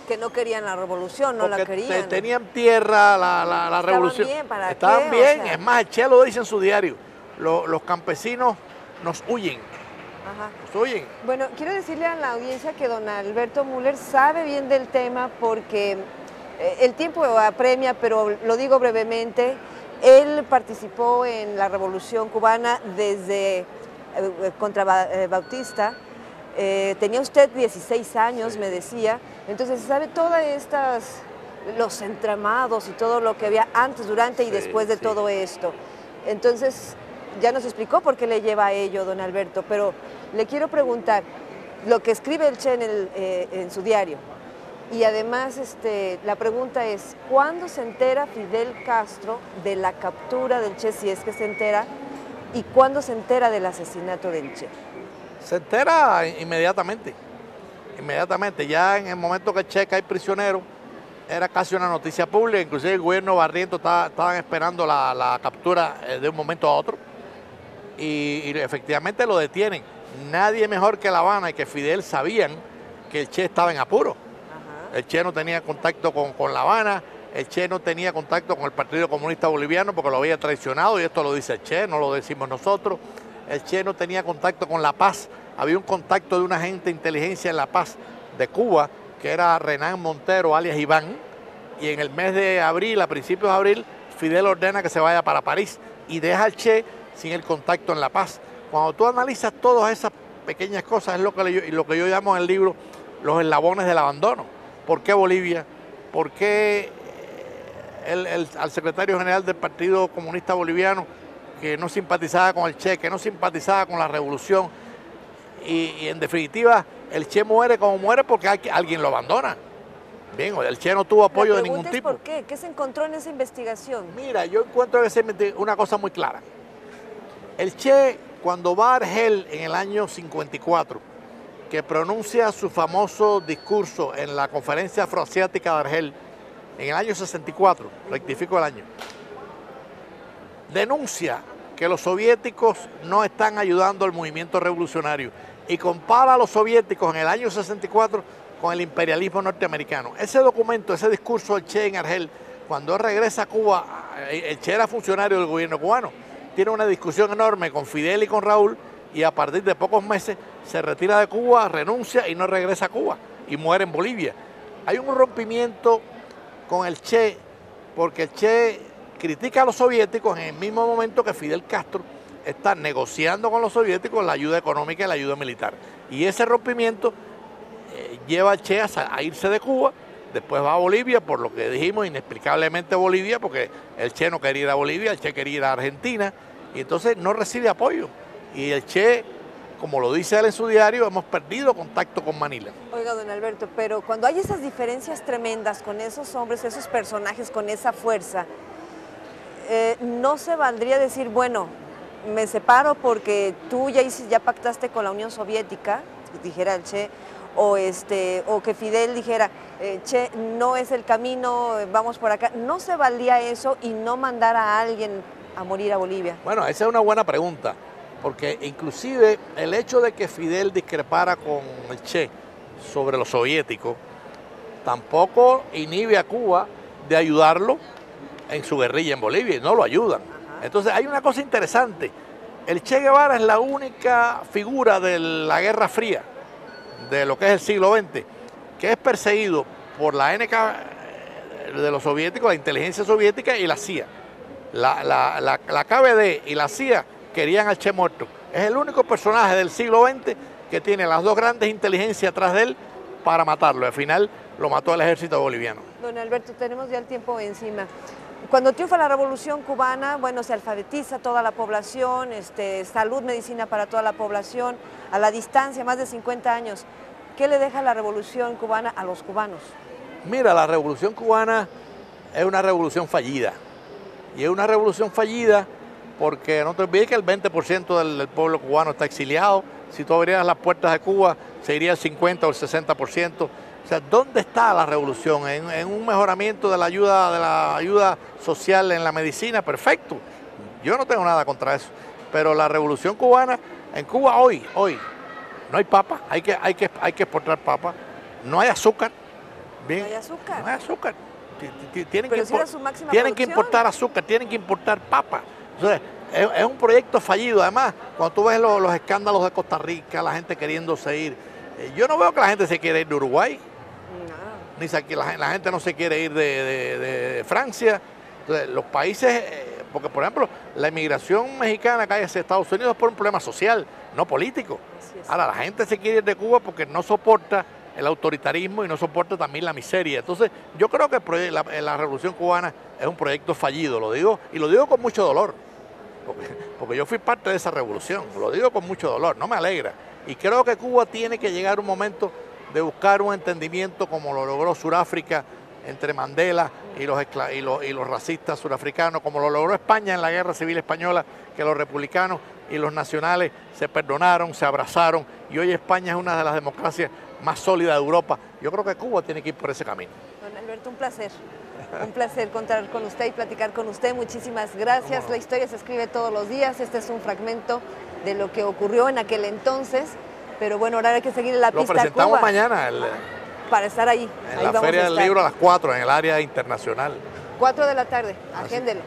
Que no querían la revolución, no la querían. Tenían tierra, la revolución. Estaban bien, ¿para qué? Estaban bien, O sea, es más, el Che lo dice en su diario, los campesinos nos huyen. Ajá. Nos huyen. Bueno, quiero decirle a la audiencia que don Alberto Müller sabe bien del tema porque el tiempo apremia, pero lo digo brevemente, él participó en la Revolución Cubana desde contra Bautista. Tenía usted 16 años, me decía, entonces sabe todas los entramados y todo lo que había antes, durante y después de todo esto. Entonces, ya nos explicó por qué le lleva a ello, don Alberto, pero le quiero preguntar, lo que escribe el Che en su diario, y además la pregunta es, ¿cuándo se entera Fidel Castro de la captura del Che, si es que se entera, y cuándo se entera del asesinato del Che? Se entera inmediatamente, ya en el momento que el Che cae prisionero, era casi una noticia pública, inclusive el gobierno Barrientos estaban esperando la captura de un momento a otro, y efectivamente lo detienen. Nadie mejor que La Habana y que Fidel sabían que el Che estaba en apuro. El Che no tenía contacto con La Habana, el Che no tenía contacto con el Partido Comunista Boliviano porque lo había traicionado, y esto lo dice el Che, no lo decimos nosotros. El Che no tenía contacto con La Paz, había un contacto de un agente de inteligencia en La Paz de Cuba, que era Renán Montero, alias Iván, y en el mes de abril, a principios de abril, Fidel ordena que se vaya para París y deja al Che sin el contacto en La Paz. Cuando tú analizas todas esas pequeñas cosas, es lo que yo llamo en el libro los eslabones del abandono. ¿Por qué Bolivia? ¿Por qué al secretario general del Partido Comunista Boliviano, que no simpatizaba con el Che, que no simpatizaba con la revolución? Y en definitiva, el Che muere como muere porque alguien lo abandona. Bien, el Che no tuvo apoyo de ningún tipo. ¿Por qué? ¿Qué se encontró en esa investigación? Mira, yo encuentro una cosa muy clara. El Che, cuando va a Argel en el año 54, que pronuncia su famoso discurso en la conferencia afroasiática de Argel, en el año 64, rectifico el año, denuncia que los soviéticos no están ayudando al movimiento revolucionario y compara a los soviéticos en el año 64 con el imperialismo norteamericano. Ese documento, ese discurso del Che en Argel, cuando él regresa a Cuba, el Che era funcionario del gobierno cubano, tiene una discusión enorme con Fidel y con Raúl, y a partir de pocos meses se retira de Cuba, renuncia y no regresa a Cuba y muere en Bolivia. Hay un rompimiento con el Che porque el Che critica a los soviéticos en el mismo momento que Fidel Castro está negociando con los soviéticos la ayuda económica y la ayuda militar. Y ese rompimiento lleva al Che a irse de Cuba, después va a Bolivia, por lo que dijimos, inexplicablemente Bolivia, porque el Che no quería ir a Bolivia, el Che quería ir a Argentina, y entonces no recibe apoyo. Y el Che, como lo dice él en su diario, hemos perdido contacto con Manila. Oiga, don Alberto, pero cuando hay esas diferencias tremendas con esos hombres, esos personajes con esa fuerza, ¿no se valdría decir, bueno, me separo porque tú ya pactaste con la Unión Soviética, dijera el Che, o que Fidel dijera, Che, no es el camino, vamos por acá? ¿No se valdría eso y no mandar a alguien a morir a Bolivia? Bueno, esa es una buena pregunta, porque inclusive el hecho de que Fidel discrepara con el Che sobre los soviéticos tampoco inhibe a Cuba de ayudarlo en su guerrilla en Bolivia, y no lo ayudan. Entonces hay una cosa interesante, el Che Guevara es la única figura de la Guerra Fría, de lo que es el siglo XX, que es perseguido por la NK de los soviéticos, la inteligencia soviética y la CIA. La KVD y la CIA querían al Che muerto. Es el único personaje del siglo XX que tiene las dos grandes inteligencias atrás de él para matarlo. Al final lo mató el ejército boliviano. Don Alberto, tenemos ya el tiempo encima. Cuando triunfa la Revolución Cubana, bueno, se alfabetiza toda la población, salud, medicina para toda la población, a la distancia, más de 50 años. ¿Qué le deja la Revolución Cubana a los cubanos? Mira, la Revolución Cubana es una revolución fallida. Y es una revolución fallida porque no te olvides que el 20% del pueblo cubano está exiliado. Si tú abrieras las puertas de Cuba, se iría el 50 o el 60%. O sea, ¿dónde está la revolución? ¿En un mejoramiento de la ayuda social en la medicina? Perfecto. Yo no tengo nada contra eso. Pero la revolución cubana, en Cuba hoy, no hay papa, hay que exportar papa, no hay azúcar. Bien, ¿No hay azúcar? No hay azúcar. Tienen que importar azúcar, tienen que importar papa. Entonces, es un proyecto fallido. Además, cuando tú ves los escándalos de Costa Rica, la gente queriéndose ir, yo no veo que la gente se quiera ir de Uruguay, ni la gente no se quiere ir de Francia. Entonces, los países, porque por ejemplo, la inmigración mexicana que hay hacia Estados Unidos es por un problema social, no político. Ahora, la gente se quiere ir de Cuba porque no soporta el autoritarismo y no soporta también la miseria. Entonces, yo creo que la Revolución Cubana es un proyecto fallido, lo digo, y lo digo con mucho dolor, porque yo fui parte de esa revolución, lo digo con mucho dolor, no me alegra. Y creo que Cuba tiene que llegar un momento de buscar un entendimiento como lo logró Sudáfrica entre Mandela y los racistas surafricanos, como lo logró España en la Guerra Civil Española, que los republicanos y los nacionales se perdonaron, se abrazaron, y hoy España es una de las democracias más sólidas de Europa. Yo creo que Cuba tiene que ir por ese camino. Don Alberto, un placer contar con usted y platicar con usted. Muchísimas gracias. La historia se escribe todos los días. Este es un fragmento de lo que ocurrió en aquel entonces, pero bueno, ahora hay que seguir en la pista. Lo presentamos Cuba. mañana, para estar ahí. En la Feria del Libro a las 4 en el área internacional. 4 de la tarde, agéndelo,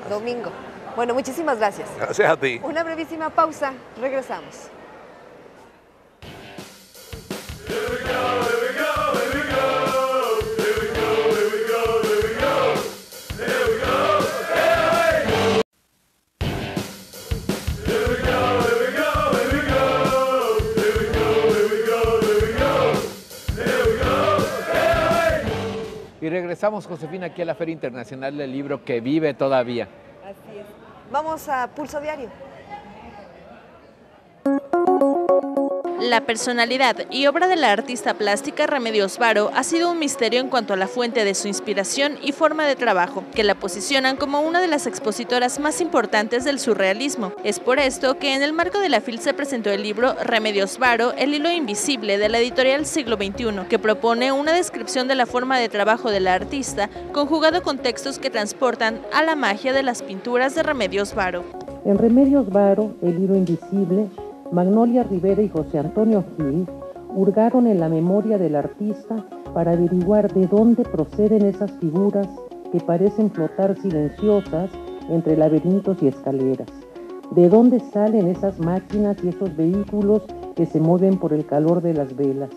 domingo. Bueno, muchísimas gracias. Gracias a ti. Una brevísima pausa, regresamos. Y regresamos, Josefina, aquí a la Feria Internacional del Libro que vive todavía. Así es. Vamos a Pulso Diario. La personalidad y obra de la artista plástica Remedios Varo ha sido un misterio en cuanto a la fuente de su inspiración y forma de trabajo, que la posicionan como una de las expositoras más importantes del surrealismo. Es por esto que en el marco de la FIL se presentó el libro Remedios Varo, el hilo invisible, de la editorial Siglo XXI, que propone una descripción de la forma de trabajo de la artista, conjugado con textos que transportan a la magia de las pinturas de Remedios Varo. En Remedios Varo, el hilo invisible, Magnolia Rivera y José Antonio Gil hurgaron en la memoria del artista para averiguar de dónde proceden esas figuras que parecen flotar silenciosas entre laberintos y escaleras. De dónde salen esas máquinas y esos vehículos que se mueven por el calor de las velas.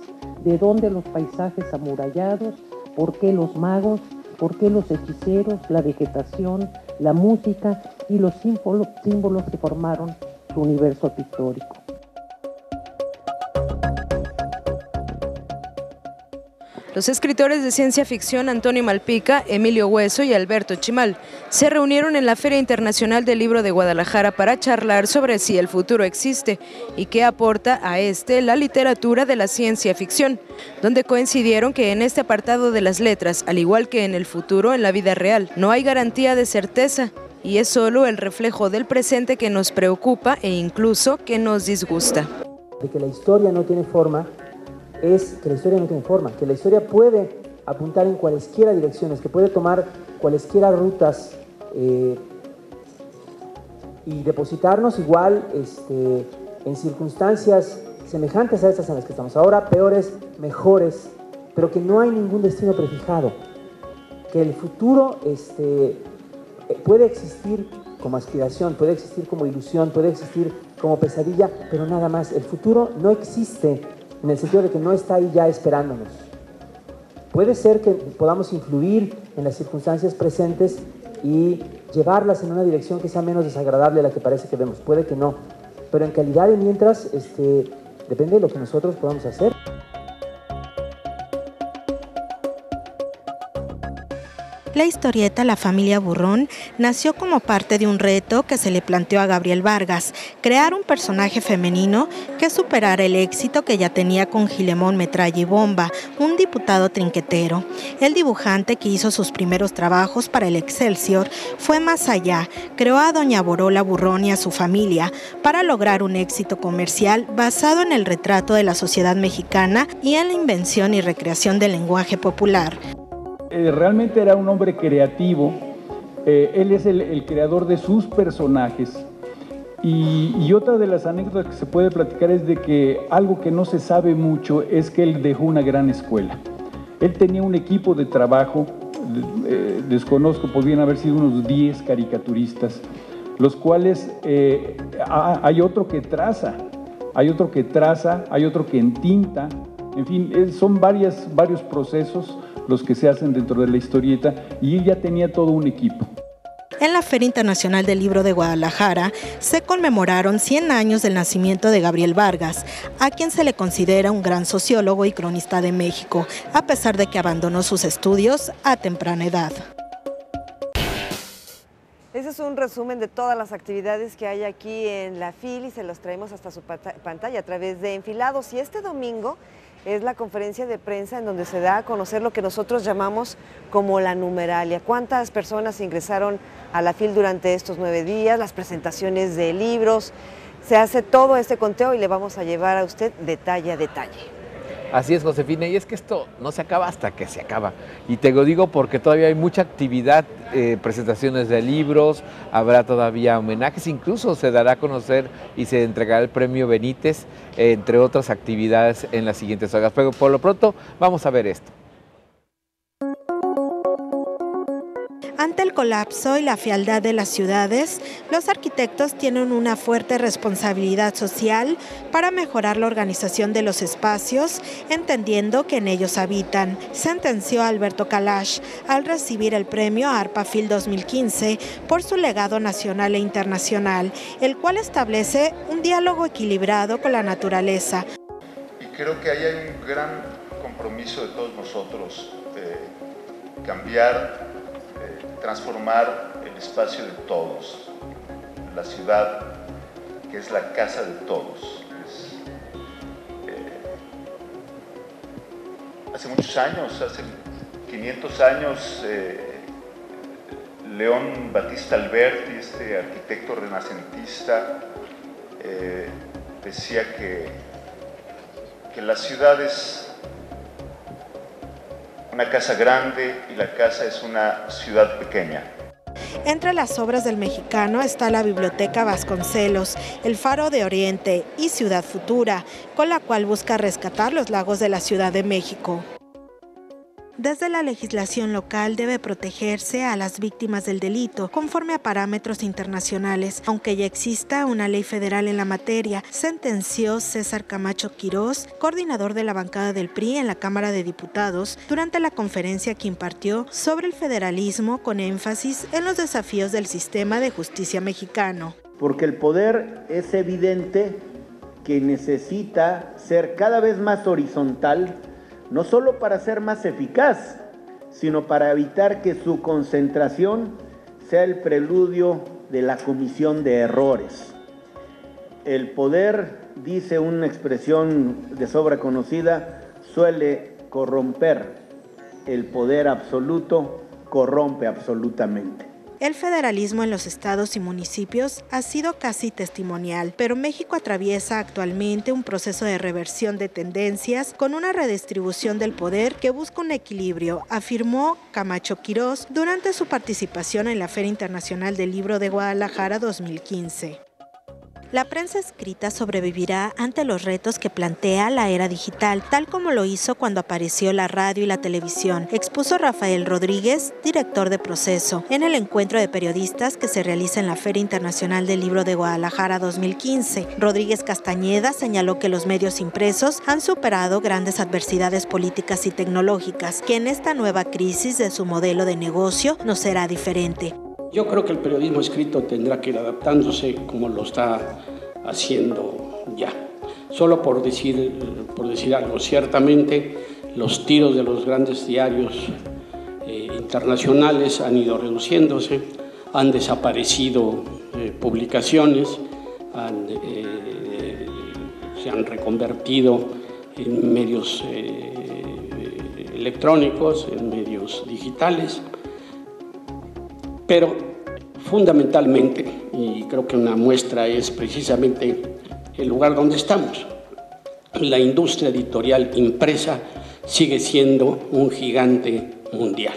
De dónde los paisajes amurallados, por qué los magos, por qué los hechiceros, la vegetación, la música y los símbolos que formaron su universo pictórico. Los escritores de ciencia ficción Antonio Malpica, Emilio Hueso y Alberto Chimal se reunieron en la Feria Internacional del Libro de Guadalajara para charlar sobre si el futuro existe y qué aporta a la literatura de la ciencia ficción, donde coincidieron que en este apartado de las letras, al igual que en el futuro en la vida real, no hay garantía de certeza y es solo el reflejo del presente que nos preocupa e incluso que nos disgusta. De que la historia no tiene forma, es que la historia no tiene forma, que la historia puede apuntar en cualesquiera direcciones, que puede tomar cualesquiera rutas y depositarnos igual en circunstancias semejantes a estas en las que estamos ahora, peores, mejores, pero que no hay ningún destino prefijado, que el futuro puede existir como aspiración, puede existir como ilusión, puede existir como pesadilla, pero nada más. El futuro no existe en el sentido de que no está ahí ya esperándonos. Puede ser que podamos influir en las circunstancias presentes y llevarlas en una dirección que sea menos desagradable a la que parece que vemos. Puede que no, pero en calidad de mientras, depende de lo que nosotros podamos hacer. La historieta La familia Burrón nació como parte de un reto que se le planteó a Gabriel Vargas, crear un personaje femenino que superara el éxito que ya tenía con Gilemón Metralla y Bomba, un diputado trinquetero. El dibujante que hizo sus primeros trabajos para el Excelsior fue más allá, creó a Doña Borola Burrón y a su familia para lograr un éxito comercial basado en el retrato de la sociedad mexicana y en la invención y recreación del lenguaje popular. Realmente era un hombre creativo, él es el creador de sus personajes y otra de las anécdotas que se puede platicar es de que algo que no se sabe mucho es que él dejó una gran escuela. Él tenía un equipo de trabajo, desconozco, podrían haber sido unos 10 caricaturistas, los cuales hay otro que traza, hay otro que entinta, en fin, son varios procesos los que se hacen dentro de la historieta, y ella tenía todo un equipo. En la Feria Internacional del Libro de Guadalajara se conmemoraron 100 años del nacimiento de Gabriel Vargas, a quien se le considera un gran sociólogo y cronista de México, a pesar de que abandonó sus estudios a temprana edad. Ese es un resumen de todas las actividades que hay aquí en la FIL y se los traemos hasta su pantalla a través de Enfilados. Y este domingo es la conferencia de prensa en donde se da a conocer lo que nosotros llamamos como la numeralia. ¿Cuántas personas ingresaron a la FIL durante estos 9 días? Las presentaciones de libros. Se hace todo este conteo y le vamos a llevar a usted detalle a detalle. Así es, Josefina, y es que esto no se acaba hasta que se acaba. Y te lo digo porque todavía hay mucha actividad, presentaciones de libros, habrá todavía homenajes, incluso se dará a conocer y se entregará el premio Benítez, entre otras actividades en las siguientes horas. Pero por lo pronto vamos a ver esto. Ante el colapso y la fealdad de las ciudades, los arquitectos tienen una fuerte responsabilidad social para mejorar la organización de los espacios, entendiendo que en ellos habitan, sentenció Alberto Kalash al recibir el premio ARPAFIL 2015 por su legado nacional e internacional, el cual establece un diálogo equilibrado con la naturaleza. Y creo que ahí hay un gran compromiso de todos nosotros de cambiar, transformar el espacio de todos, la ciudad que es la casa de todos. Hace muchos años, hace 500 años, León Battista Alberti, este arquitecto renacentista, decía que la ciudad es una casa grande y la casa es una ciudad pequeña. Entre las obras del mexicano está la Biblioteca Vasconcelos, el Faro de Oriente y Ciudad Futura, con la cual busca rescatar los lagos de la Ciudad de México. Desde la legislación local debe protegerse a las víctimas del delito, conforme a parámetros internacionales, aunque ya exista una ley federal en la materia, sentenció César Camacho Quirós, coordinador de la bancada del PRI en la Cámara de Diputados, durante la conferencia que impartió sobre el federalismo con énfasis en los desafíos del sistema de justicia mexicano. Porque el poder es evidente que necesita ser cada vez más horizontal, no solo para ser más eficaz, sino para evitar que su concentración sea el preludio de la comisión de errores. El poder, dice una expresión de sobra conocida, suele corromper. El poder absoluto corrompe absolutamente. El federalismo en los estados y municipios ha sido casi testimonial, pero México atraviesa actualmente un proceso de reversión de tendencias con una redistribución del poder que busca un equilibrio, afirmó Camacho Quirós durante su participación en la Feria Internacional del Libro de Guadalajara 2015. La prensa escrita sobrevivirá ante los retos que plantea la era digital, tal como lo hizo cuando apareció la radio y la televisión, expuso Rafael Rodríguez, director de Proceso, en el encuentro de periodistas que se realiza en la Feria Internacional del Libro de Guadalajara 2015. Rodríguez Castañeda señaló que los medios impresos han superado grandes adversidades políticas y tecnológicas, que en esta nueva crisis de su modelo de negocio no será diferente. Yo creo que el periodismo escrito tendrá que ir adaptándose como lo está haciendo ya. Solo por decir algo, ciertamente los tiros de los grandes diarios internacionales han ido reduciéndose, han desaparecido publicaciones, se han reconvertido en medios electrónicos, en medios digitales. Pero fundamentalmente, y creo que una muestra es precisamente el lugar donde estamos, la industria editorial impresa sigue siendo un gigante mundial.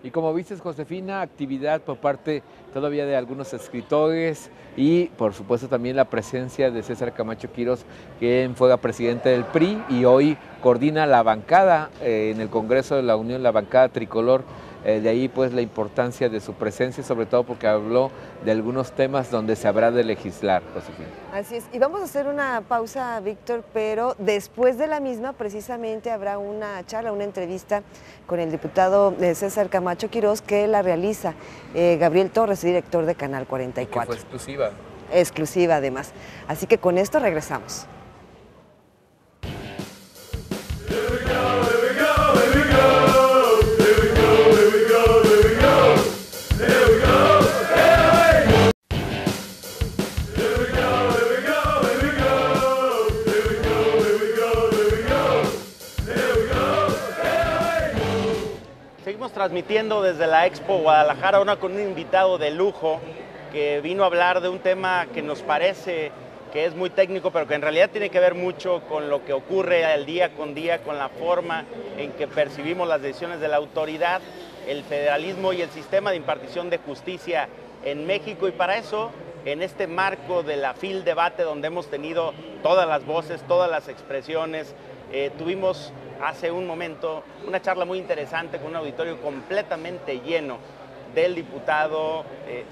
Y como viste, Josefina, actividad por parte todavía de algunos escritores y por supuesto también la presencia de César Camacho Quirós, quien fue presidente del PRI y hoy coordina la bancada en el Congreso de la Unión, la bancada tricolor. De ahí pues la importancia de su presencia, sobre todo porque habló de algunos temas donde se habrá de legislar, Josefina. Así es, y vamos a hacer una pausa, Víctor, pero después de la misma precisamente habrá una charla, una entrevista con el diputado César Camacho Quirós que la realiza Gabriel Torres, director de Canal 44. Que fue exclusiva. Exclusiva además. Así que con esto regresamos. Transmitiendo desde la Expo Guadalajara, ahora con un invitado de lujo que vino a hablar de un tema que nos parece que es muy técnico, pero que en realidad tiene que ver mucho con lo que ocurre al día con día, con la forma en que percibimos las decisiones de la autoridad, el federalismo y el sistema de impartición de justicia en México. Y para eso, en este marco de la FIL Debate, donde hemos tenido todas las voces, todas las expresiones, tuvimos hace un momento una charla muy interesante con un auditorio completamente lleno del diputado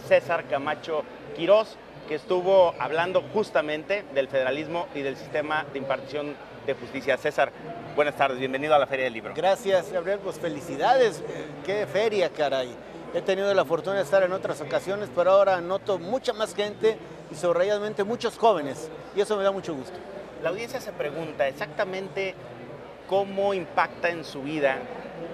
César Camacho Quirós, que estuvo hablando justamente del federalismo y del sistema de impartición de justicia. César, buenas tardes, bienvenido a la Feria del Libro. Gracias, Gabriel, pues felicidades, qué feria, caray. He tenido la fortuna de estar en otras ocasiones, pero ahora noto mucha más gente y subrayadamente muchos jóvenes, y eso me da mucho gusto. La audiencia se pregunta exactamente cómo impacta en su vida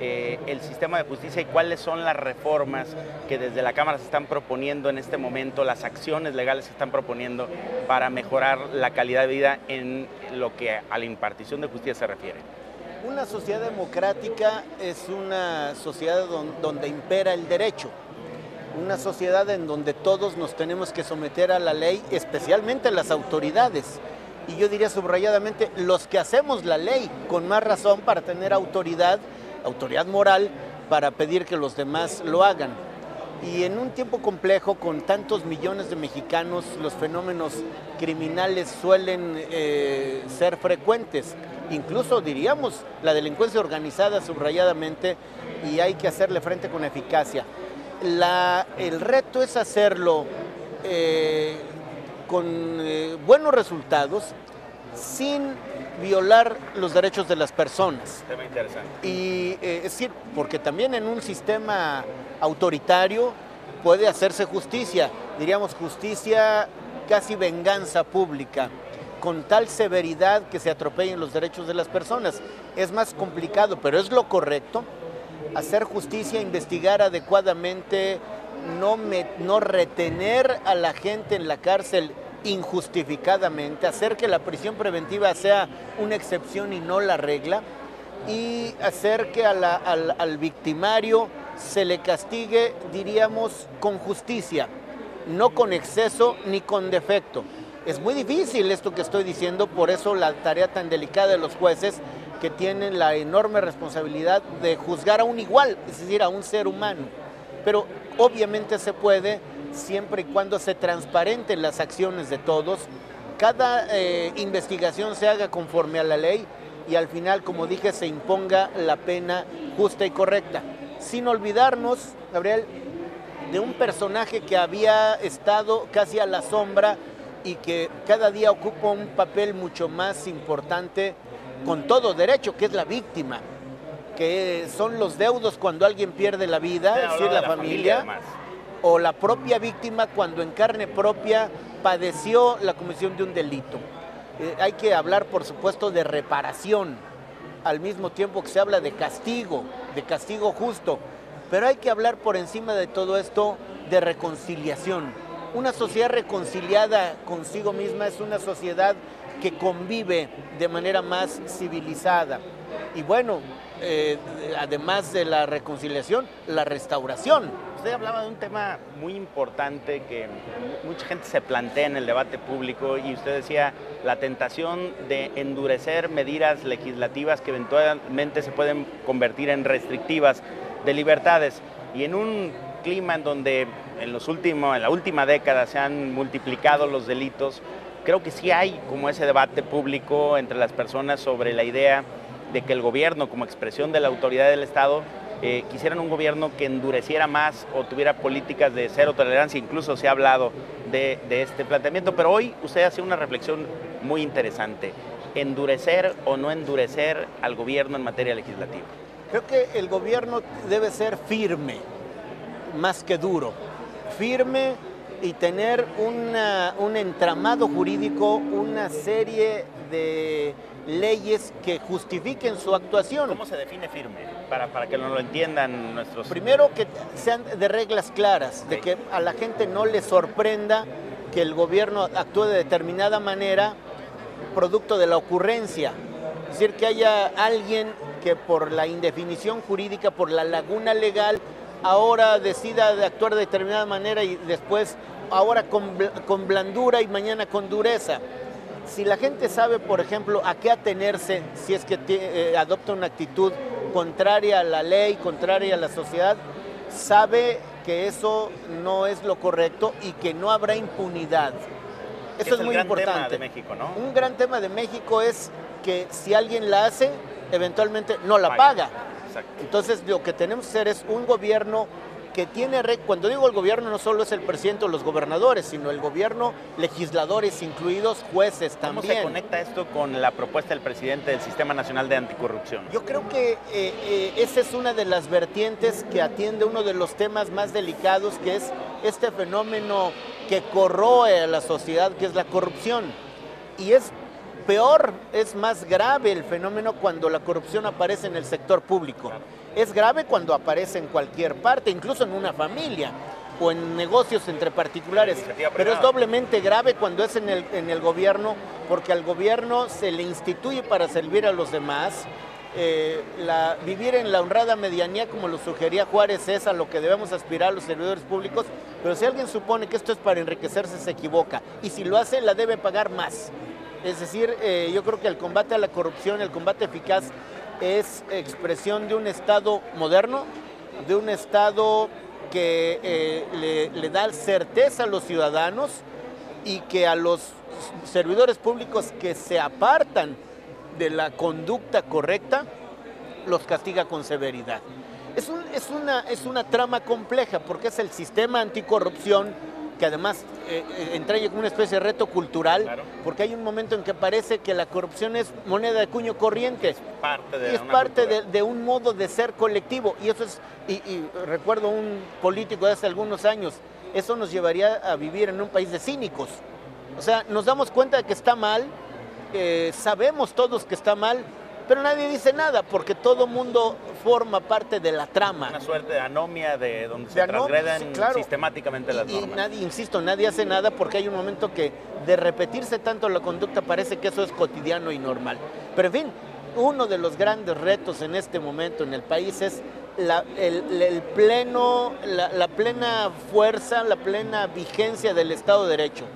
el sistema de justicia y cuáles son las reformas que desde la Cámara se están proponiendo en este momento, las acciones legales que se están proponiendo para mejorar la calidad de vida en lo que a la impartición de justicia se refiere. Una sociedad democrática es una sociedad donde impera el derecho, una sociedad en donde todos nos tenemos que someter a la ley, especialmente las autoridades. Y yo diría subrayadamente, los que hacemos la ley, con más razón para tener autoridad moral, para pedir que los demás lo hagan. Y en un tiempo complejo, con tantos millones de mexicanos, los fenómenos criminales suelen ser frecuentes. Incluso diríamos la delincuencia organizada subrayadamente, y hay que hacerle frente con eficacia. El reto es hacerlo con buenos resultados, sin violar los derechos de las personas. Tema interesante. Y es decir, porque también en un sistema autoritario puede hacerse justicia, diríamos justicia casi venganza pública, con tal severidad que se atropellen los derechos de las personas. Es más complicado, pero es lo correcto, hacer justicia, investigar adecuadamente, no retener a la gente en la cárcel injustificadamente, hacer que la prisión preventiva sea una excepción y no la regla, y hacer que al victimario se le castigue, diríamos, con justicia, no con exceso ni con defecto. Es muy difícil esto que estoy diciendo, por eso la tarea tan delicada de los jueces, que tienen la enorme responsabilidad de juzgar a un igual, es decir, a un ser humano. Pero obviamente se puede, siempre y cuando se transparenten las acciones de todos, cada investigación se haga conforme a la ley y al final, como dije, se imponga la pena justa y correcta. Sin olvidarnos, Gabriel, de un personaje que había estado casi a la sombra y que cada día ocupa un papel mucho más importante, con todo derecho, que es la víctima, que son los deudos cuando alguien pierde la vida, es decir, la familia, o la propia víctima cuando en carne propia padeció la comisión de un delito. Hay que hablar, por supuesto, de reparación, al mismo tiempo que se habla de castigo justo, pero hay que hablar por encima de todo esto de reconciliación. Una sociedad reconciliada consigo misma es una sociedad que convive de manera más civilizada. Y bueno, además de la reconciliación, la restauración. Usted hablaba de un tema muy importante que mucha gente se plantea en el debate público, y usted decía la tentación de endurecer medidas legislativas que eventualmente se pueden convertir en restrictivas de libertades. Y en un clima en donde en la última década se han multiplicado los delitos, creo que sí hay como ese debate público entre las personas sobre la idea de que el gobierno, como expresión de la autoridad del Estado, quisieran un gobierno que endureciera más o tuviera políticas de cero tolerancia. Incluso se ha hablado de este planteamiento, pero hoy usted hace una reflexión muy interesante: endurecer o no endurecer al gobierno en materia legislativa. Creo que el gobierno debe ser firme, más que duro, firme, y tener un entramado jurídico, una serie de leyes que justifiquen su actuación. ¿Cómo se define firme? Para que no lo entiendan nuestros... Primero, que sean de reglas claras, de que a la gente no le sorprenda que el gobierno actúe de determinada manera producto de la ocurrencia. Es decir, que haya alguien que por la indefinición jurídica, por la laguna legal, ahora decida de actuar de determinada manera y después ahora con blandura y mañana con dureza. Si la gente sabe, por ejemplo, a qué atenerse si es que adopta una actitud contraria a la ley, contraria a la sociedad, sabe que eso no es lo correcto y que no habrá impunidad. Eso es muy importante. Un gran tema de México, ¿no? Un gran tema de México es que si alguien la hace, eventualmente no la paga. Exacto. Entonces, lo que tenemos que hacer es un gobierno que tiene, cuando digo el gobierno, no solo es el presidente o los gobernadores, sino el gobierno, legisladores incluidos, jueces también. ¿Cómo se conecta esto con la propuesta del presidente del Sistema Nacional de Anticorrupción? Yo creo que esa es una de las vertientes que atiende uno de los temas más delicados, que es este fenómeno que corroe a la sociedad, que es la corrupción. Y es peor, es más grave el fenómeno cuando la corrupción aparece en el sector público. Es grave cuando aparece en cualquier parte, incluso en una familia o en negocios entre particulares. Pero es doblemente grave cuando es en el gobierno, porque al gobierno se le instituye para servir a los demás. Vivir en la honrada medianía, como lo sugería Juárez, es a lo que debemos aspirar los servidores públicos, pero si alguien supone que esto es para enriquecerse, se equivoca, y si lo hace, la debe pagar más. Es decir, yo creo que el combate a la corrupción, el combate eficaz, es expresión de un Estado moderno, de un Estado que le da certeza a los ciudadanos y que a los servidores públicos que se apartan de la conducta correcta, los castiga con severidad. Es una trama compleja porque es el sistema anticorrupción que además entra como una especie de reto cultural, claro, porque hay un momento en que parece que la corrupción es moneda de cuño corriente. Es parte de un modo de ser colectivo. Y eso es, y recuerdo un político de hace algunos años, eso nos llevaría a vivir en un país de cínicos. O sea, nos damos cuenta de que está mal, sabemos todos que está mal, pero nadie dice nada porque todo mundo forma parte de la trama. Una suerte de anomia de donde se transgreden sistemáticamente las normas. Nadie hace nada porque hay un momento que de repetirse tanto la conducta parece que eso es cotidiano y normal. Pero en fin, uno de los grandes retos en este momento en el país es la plena fuerza, la plena vigencia del Estado de Derecho,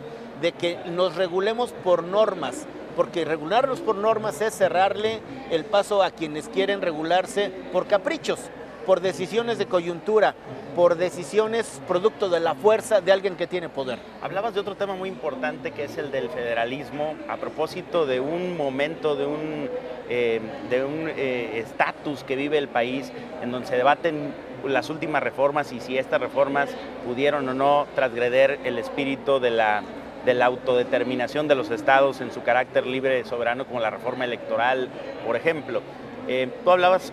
de que nos regulemos por normas, porque regularnos por normas es cerrarle el paso a quienes quieren regularse por caprichos, por decisiones de coyuntura, por decisiones producto de la fuerza de alguien que tiene poder. Hablabas de otro tema muy importante que es el del federalismo, a propósito de un momento, de un estatus que vive el país, en donde se debaten las últimas reformas y si estas reformas pudieron o no transgreder el espíritu de la autodeterminación de los estados en su carácter libre y soberano, como la reforma electoral, por ejemplo. Tú hablabas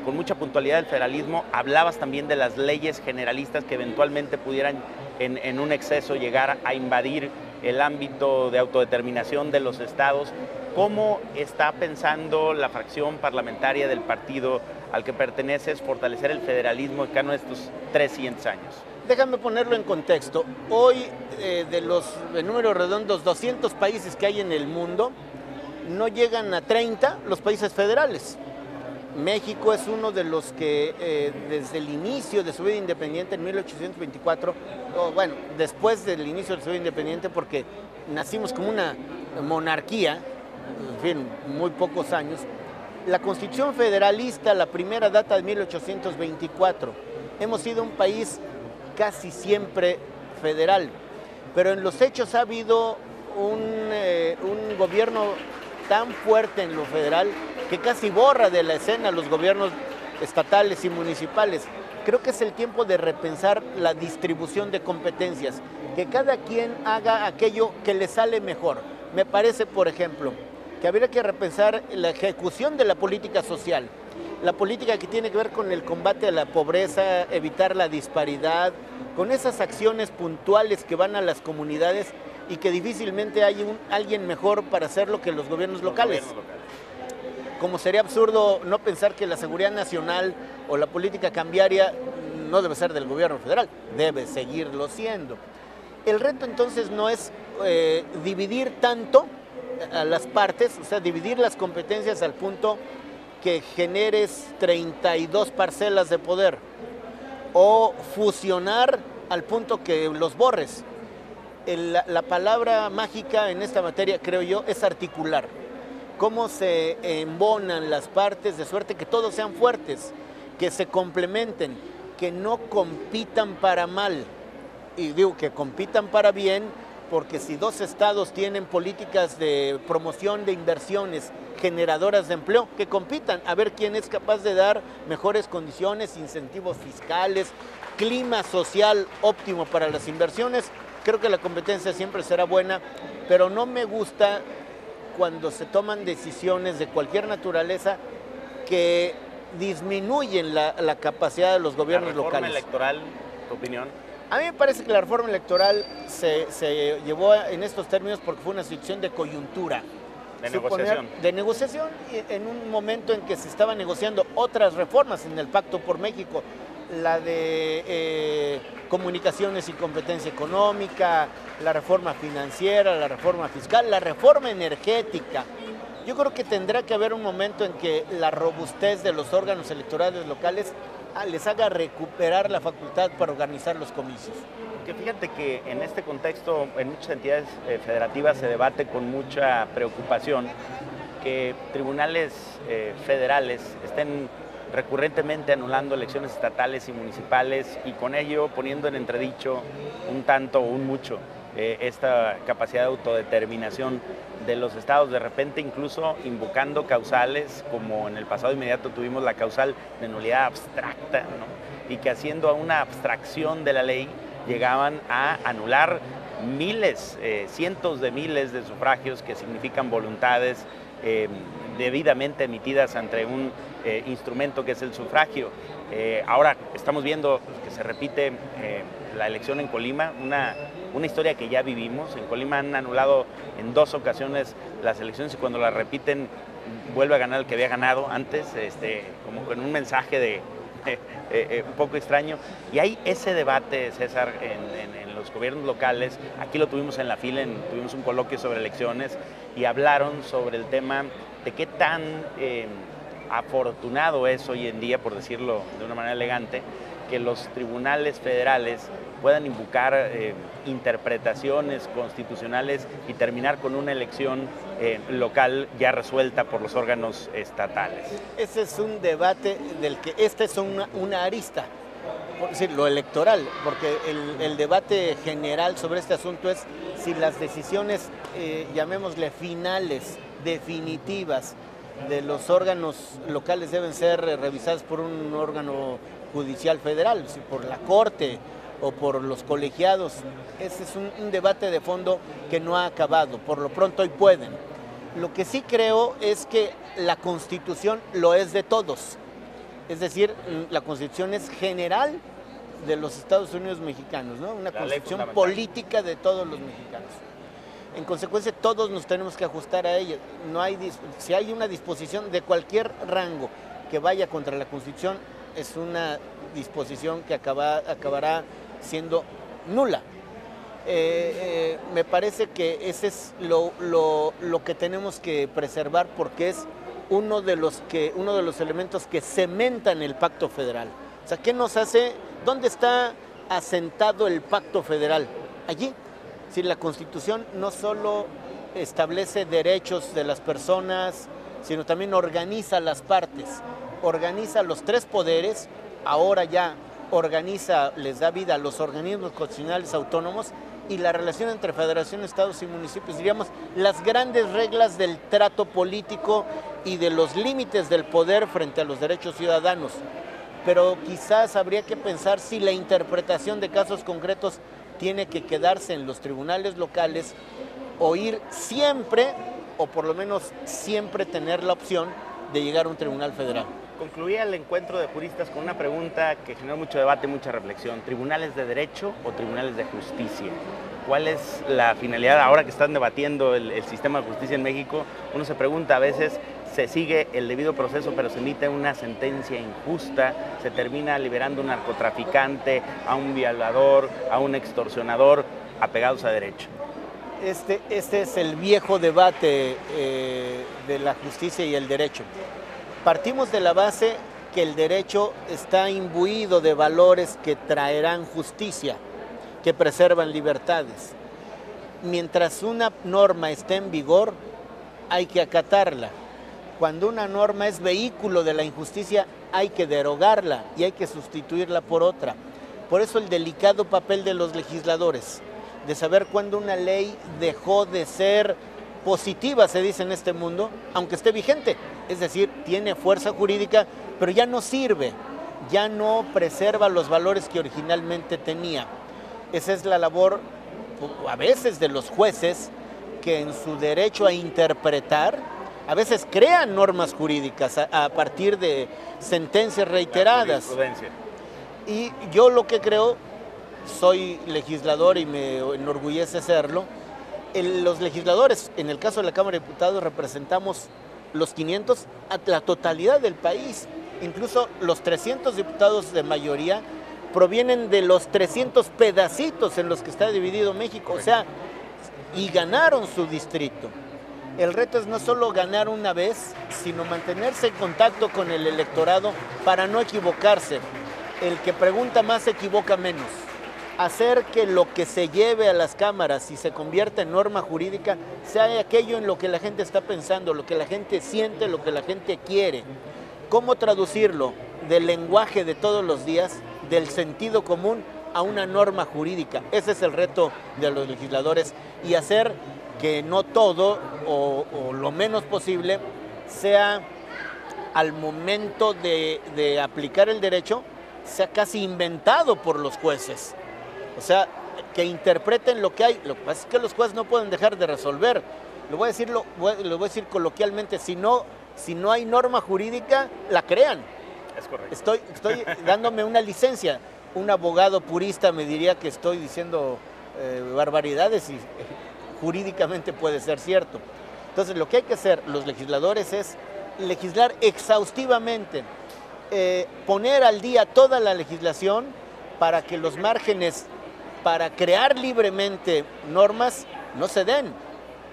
con mucha puntualidad del federalismo, hablabas también de las leyes generalistas que eventualmente pudieran en un exceso llegar a invadir el ámbito de autodeterminación de los estados. ¿Cómo está pensando la fracción parlamentaria del partido al que perteneces fortalecer el federalismo acá en estos 3 siguientes años? Déjame ponerlo en contexto. Hoy, de los números redondos, 200 países que hay en el mundo, no llegan a 30 los países federales. México es uno de los que desde el inicio de su vida independiente en 1824, después del inicio de su vida independiente, porque nacimos como una monarquía, en fin, muy pocos años, la Constitución Federalista, la primera data de 1824. Hemos sido un país casi siempre federal, pero en los hechos ha habido un gobierno tan fuerte en lo federal que casi borra de la escena los gobiernos estatales y municipales. Creo que es el tiempo de repensar la distribución de competencias, que cada quien haga aquello que le sale mejor. Me parece, por ejemplo, que habría que repensar la ejecución de la política social, la política que tiene que ver con el combate a la pobreza, evitar la disparidad, con esas acciones puntuales que van a las comunidades y que difícilmente hay alguien mejor para hacerlo que los gobiernos locales. Como sería absurdo no pensar que la seguridad nacional o la política cambiaria no debe ser del gobierno federal, debe seguirlo siendo. El reto entonces no es dividir tanto a las partes, o sea, dividir las competencias al punto que generes 32 parcelas de poder, o fusionar al punto que los borres. La palabra mágica en esta materia, creo yo, es articular. Cómo se embonan las partes de suerte que todos sean fuertes, que se complementen, que no compitan para mal. Y digo que compitan para bien, porque si dos estados tienen políticas de promoción de inversiones generadoras de empleo, que compitan a ver quién es capaz de dar mejores condiciones, incentivos fiscales, clima social óptimo para las inversiones. Creo que la competencia siempre será buena, pero no me gusta cuando se toman decisiones de cualquier naturaleza que disminuyen la capacidad de los gobiernos locales. ¿La reforma electoral, tu opinión? A mí me parece que la reforma electoral se llevó en estos términos porque fue una situación de coyuntura. De negociación. De negociación, en un momento en que se estaban negociando otras reformas en el Pacto por México, la de comunicaciones y competencia económica, la reforma financiera, la reforma fiscal, la reforma energética. Yo creo que tendrá que haber un momento en que la robustez de los órganos electorales locales les haga recuperar la facultad para organizar los comicios. Que fíjate que en este contexto, en muchas entidades federativas se debate con mucha preocupación que tribunales federales estén recurrentemente anulando elecciones estatales y municipales y con ello poniendo en entredicho un tanto o un mucho esta capacidad de autodeterminación de los estados, de repente incluso invocando causales, como en el pasado inmediato tuvimos la causal de nulidad abstracta, ¿no? Y que haciendo una abstracción de la ley llegaban a anular miles, cientos de miles de sufragios que significan voluntades debidamente emitidas ante un instrumento que es el sufragio. Ahora estamos viendo que se repite la elección en Colima, una historia que ya vivimos. En Colima han anulado en 2 ocasiones las elecciones y cuando las repiten vuelve a ganar el que había ganado antes, como con un mensaje un poco extraño. Y hay ese debate, César, en los gobiernos locales. Aquí lo tuvimos en la fila, tuvimos un coloquio sobre elecciones y hablaron sobre el tema de qué tan afortunado es hoy en día, por decirlo de una manera elegante, que los tribunales federales puedan invocar interpretaciones constitucionales y terminar con una elección local ya resuelta por los órganos estatales. Ese es un debate del que esta es una arista, por decir, lo electoral, porque el debate general sobre este asunto es si las decisiones, llamémosle finales, definitivas, de los órganos locales deben ser revisadas por un órgano judicial federal, si por la Corte o por los colegiados. Ese es un debate de fondo que no ha acabado, por lo pronto hoy pueden. Lo que sí creo es que la Constitución lo es de todos, es decir, la Constitución es general de los Estados Unidos mexicanos, ¿no? Una Constitución política de todos los mexicanos. En consecuencia, todos nos tenemos que ajustar a ella. Si hay una disposición de cualquier rango que vaya contra la Constitución, es una disposición que acabará siendo nula. Me parece que ese es lo que tenemos que preservar porque es uno de los elementos que cementan el Pacto Federal. O sea, ¿qué nos hace? ¿Dónde está asentado el Pacto Federal? Allí. Si la Constitución no solo establece derechos de las personas, sino también organiza las partes, organiza los 3 poderes, ahora ya les da vida a los organismos constitucionales autónomos y la relación entre federación, estados y municipios, diríamos, las grandes reglas del trato político y de los límites del poder frente a los derechos ciudadanos. Pero quizás habría que pensar si la interpretación de casos concretos tiene que quedarse en los tribunales locales o ir siempre, o por lo menos siempre tener la opción de llegar a un tribunal federal. Concluía el encuentro de juristas con una pregunta que generó mucho debate y mucha reflexión. ¿Tribunales de derecho o tribunales de justicia? ¿Cuál es la finalidad ahora que están debatiendo el sistema de justicia en México? Uno se pregunta a veces, se sigue el debido proceso, pero se emite una sentencia injusta, se termina liberando a un narcotraficante, a un violador, a un extorsionador, apegados a derecho. Este es el viejo debate de la justicia y el derecho. Partimos de la base que el derecho está imbuido de valores que traerán justicia, que preservan libertades. mientras una norma esté en vigor, hay que acatarla. Cuando una norma es vehículo de la injusticia, hay que derogarla y hay que sustituirla por otra. Por eso el delicado papel de los legisladores, de saber cuándo una ley dejó de ser positiva, se dice en este mundo, aunque esté vigente. Es decir, tiene fuerza jurídica, pero ya no sirve, ya no preserva los valores que originalmente tenía. Esa es la labor, a veces, de los jueces, que en su derecho a interpretar, a veces crean normas jurídicas a partir de sentencias reiteradas. Y yo lo que creo, soy legislador y me enorgullece serlo, los legisladores, en el caso de la Cámara de Diputados, representamos los 500 a la totalidad del país. Incluso los 300 diputados de mayoría provienen de los 300 pedacitos en los que está dividido México, o sea, y ganaron su distrito. El reto es no solo ganar una vez, sino mantenerse en contacto con el electorado para no equivocarse. El que pregunta más se equivoca menos. Hacer que lo que se lleve a las cámaras y se convierta en norma jurídica sea aquello en lo que la gente está pensando, lo que la gente siente, lo que la gente quiere. ¿Cómo traducirlo del lenguaje de todos los días, del sentido común, a una norma jurídica? Ese es el reto de los legisladores, y hacer que no todo o lo menos posible sea al momento de aplicar el derecho, sea casi inventado por los jueces. O sea, que interpreten lo que hay. Lo que pasa es que los jueces no pueden dejar de resolver. Lo voy a decir coloquialmente, si no hay norma jurídica, la crean. Es correcto. Estoy dándome una licencia. Un abogado purista me diría que estoy diciendo barbaridades, y jurídicamente puede ser cierto. Entonces, lo que hay que hacer los legisladores es legislar exhaustivamente, poner al día toda la legislación para que los márgenes para crear libremente normas no se den.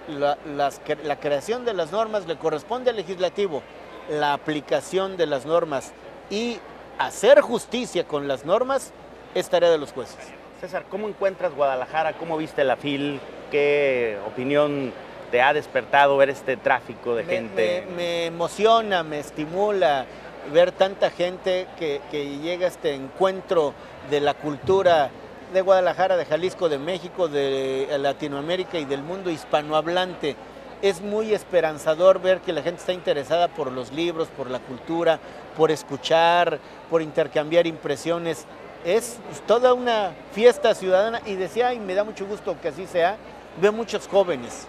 La creación de las normas le corresponde al legislativo, la aplicación de las normas y hacer justicia con las normas es tarea de los jueces. César, ¿cómo encuentras Guadalajara? ¿Cómo viste la FIL? ¿Qué opinión te ha despertado ver este tráfico de gente? Me emociona, me estimula ver tanta gente que llega a este encuentro de la cultura de Guadalajara, de Jalisco, de México, de Latinoamérica y del mundo hispanohablante. Es muy esperanzador ver que la gente está interesada por los libros, por la cultura, por escuchar, por intercambiar impresiones. Es toda una fiesta ciudadana, y decía, y me da mucho gusto que así sea, veo muchos jóvenes.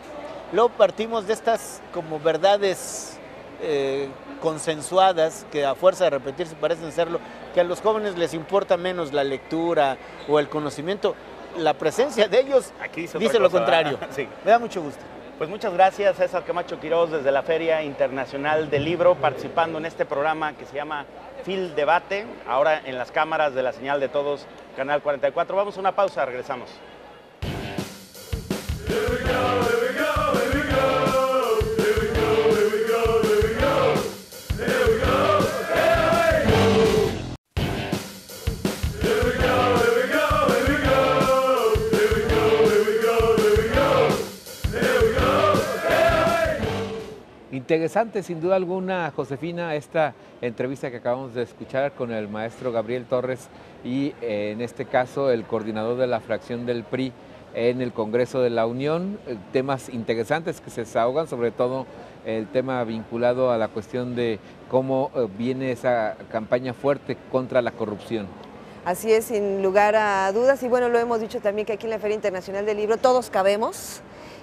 Luego partimos de estas como verdades consensuadas, que a fuerza de repetirse parecen serlo, que a los jóvenes les importa menos la lectura o el conocimiento. La presencia de ellos dice lo contrario. Sí. Me da mucho gusto. Pues muchas gracias, César Camacho Quirós, desde la Feria Internacional del Libro, participando en este programa que se llama FIL Debate, ahora en las cámaras de la Señal de Todos, Canal 44. Vamos a una pausa, regresamos. Interesante, sin duda alguna, Josefina, esta entrevista que acabamos de escuchar con el maestro Gabriel Torres y en este caso el coordinador de la fracción del PRI en el Congreso de la Unión. Temas interesantes que se desahogan, sobre todo el tema vinculado a la cuestión de cómo viene esa campaña fuerte contra la corrupción. Así es, sin lugar a dudas, y bueno, lo hemos dicho también que aquí en la Feria Internacional del Libro todos cabemos.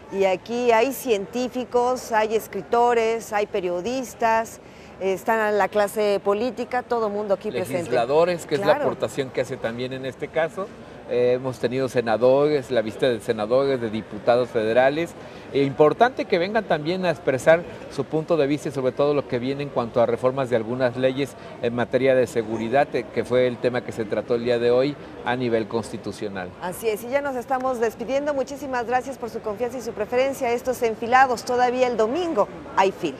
Y aquí hay científicos, hay escritores, hay periodistas, están la clase política, todo mundo aquí presente. Legisladores, que claro, es la aportación que hace también en este caso. Hemos tenido senadores, la visita de senadores, de diputados federales. Importante que vengan también a expresar su punto de vista y sobre todo lo que viene en cuanto a reformas de algunas leyes en materia de seguridad, que fue el tema que se trató el día de hoy a nivel constitucional. Así es, y ya nos estamos despidiendo. Muchísimas gracias por su confianza y su preferencia. Estos Enfilados, todavía el domingo hay FIL.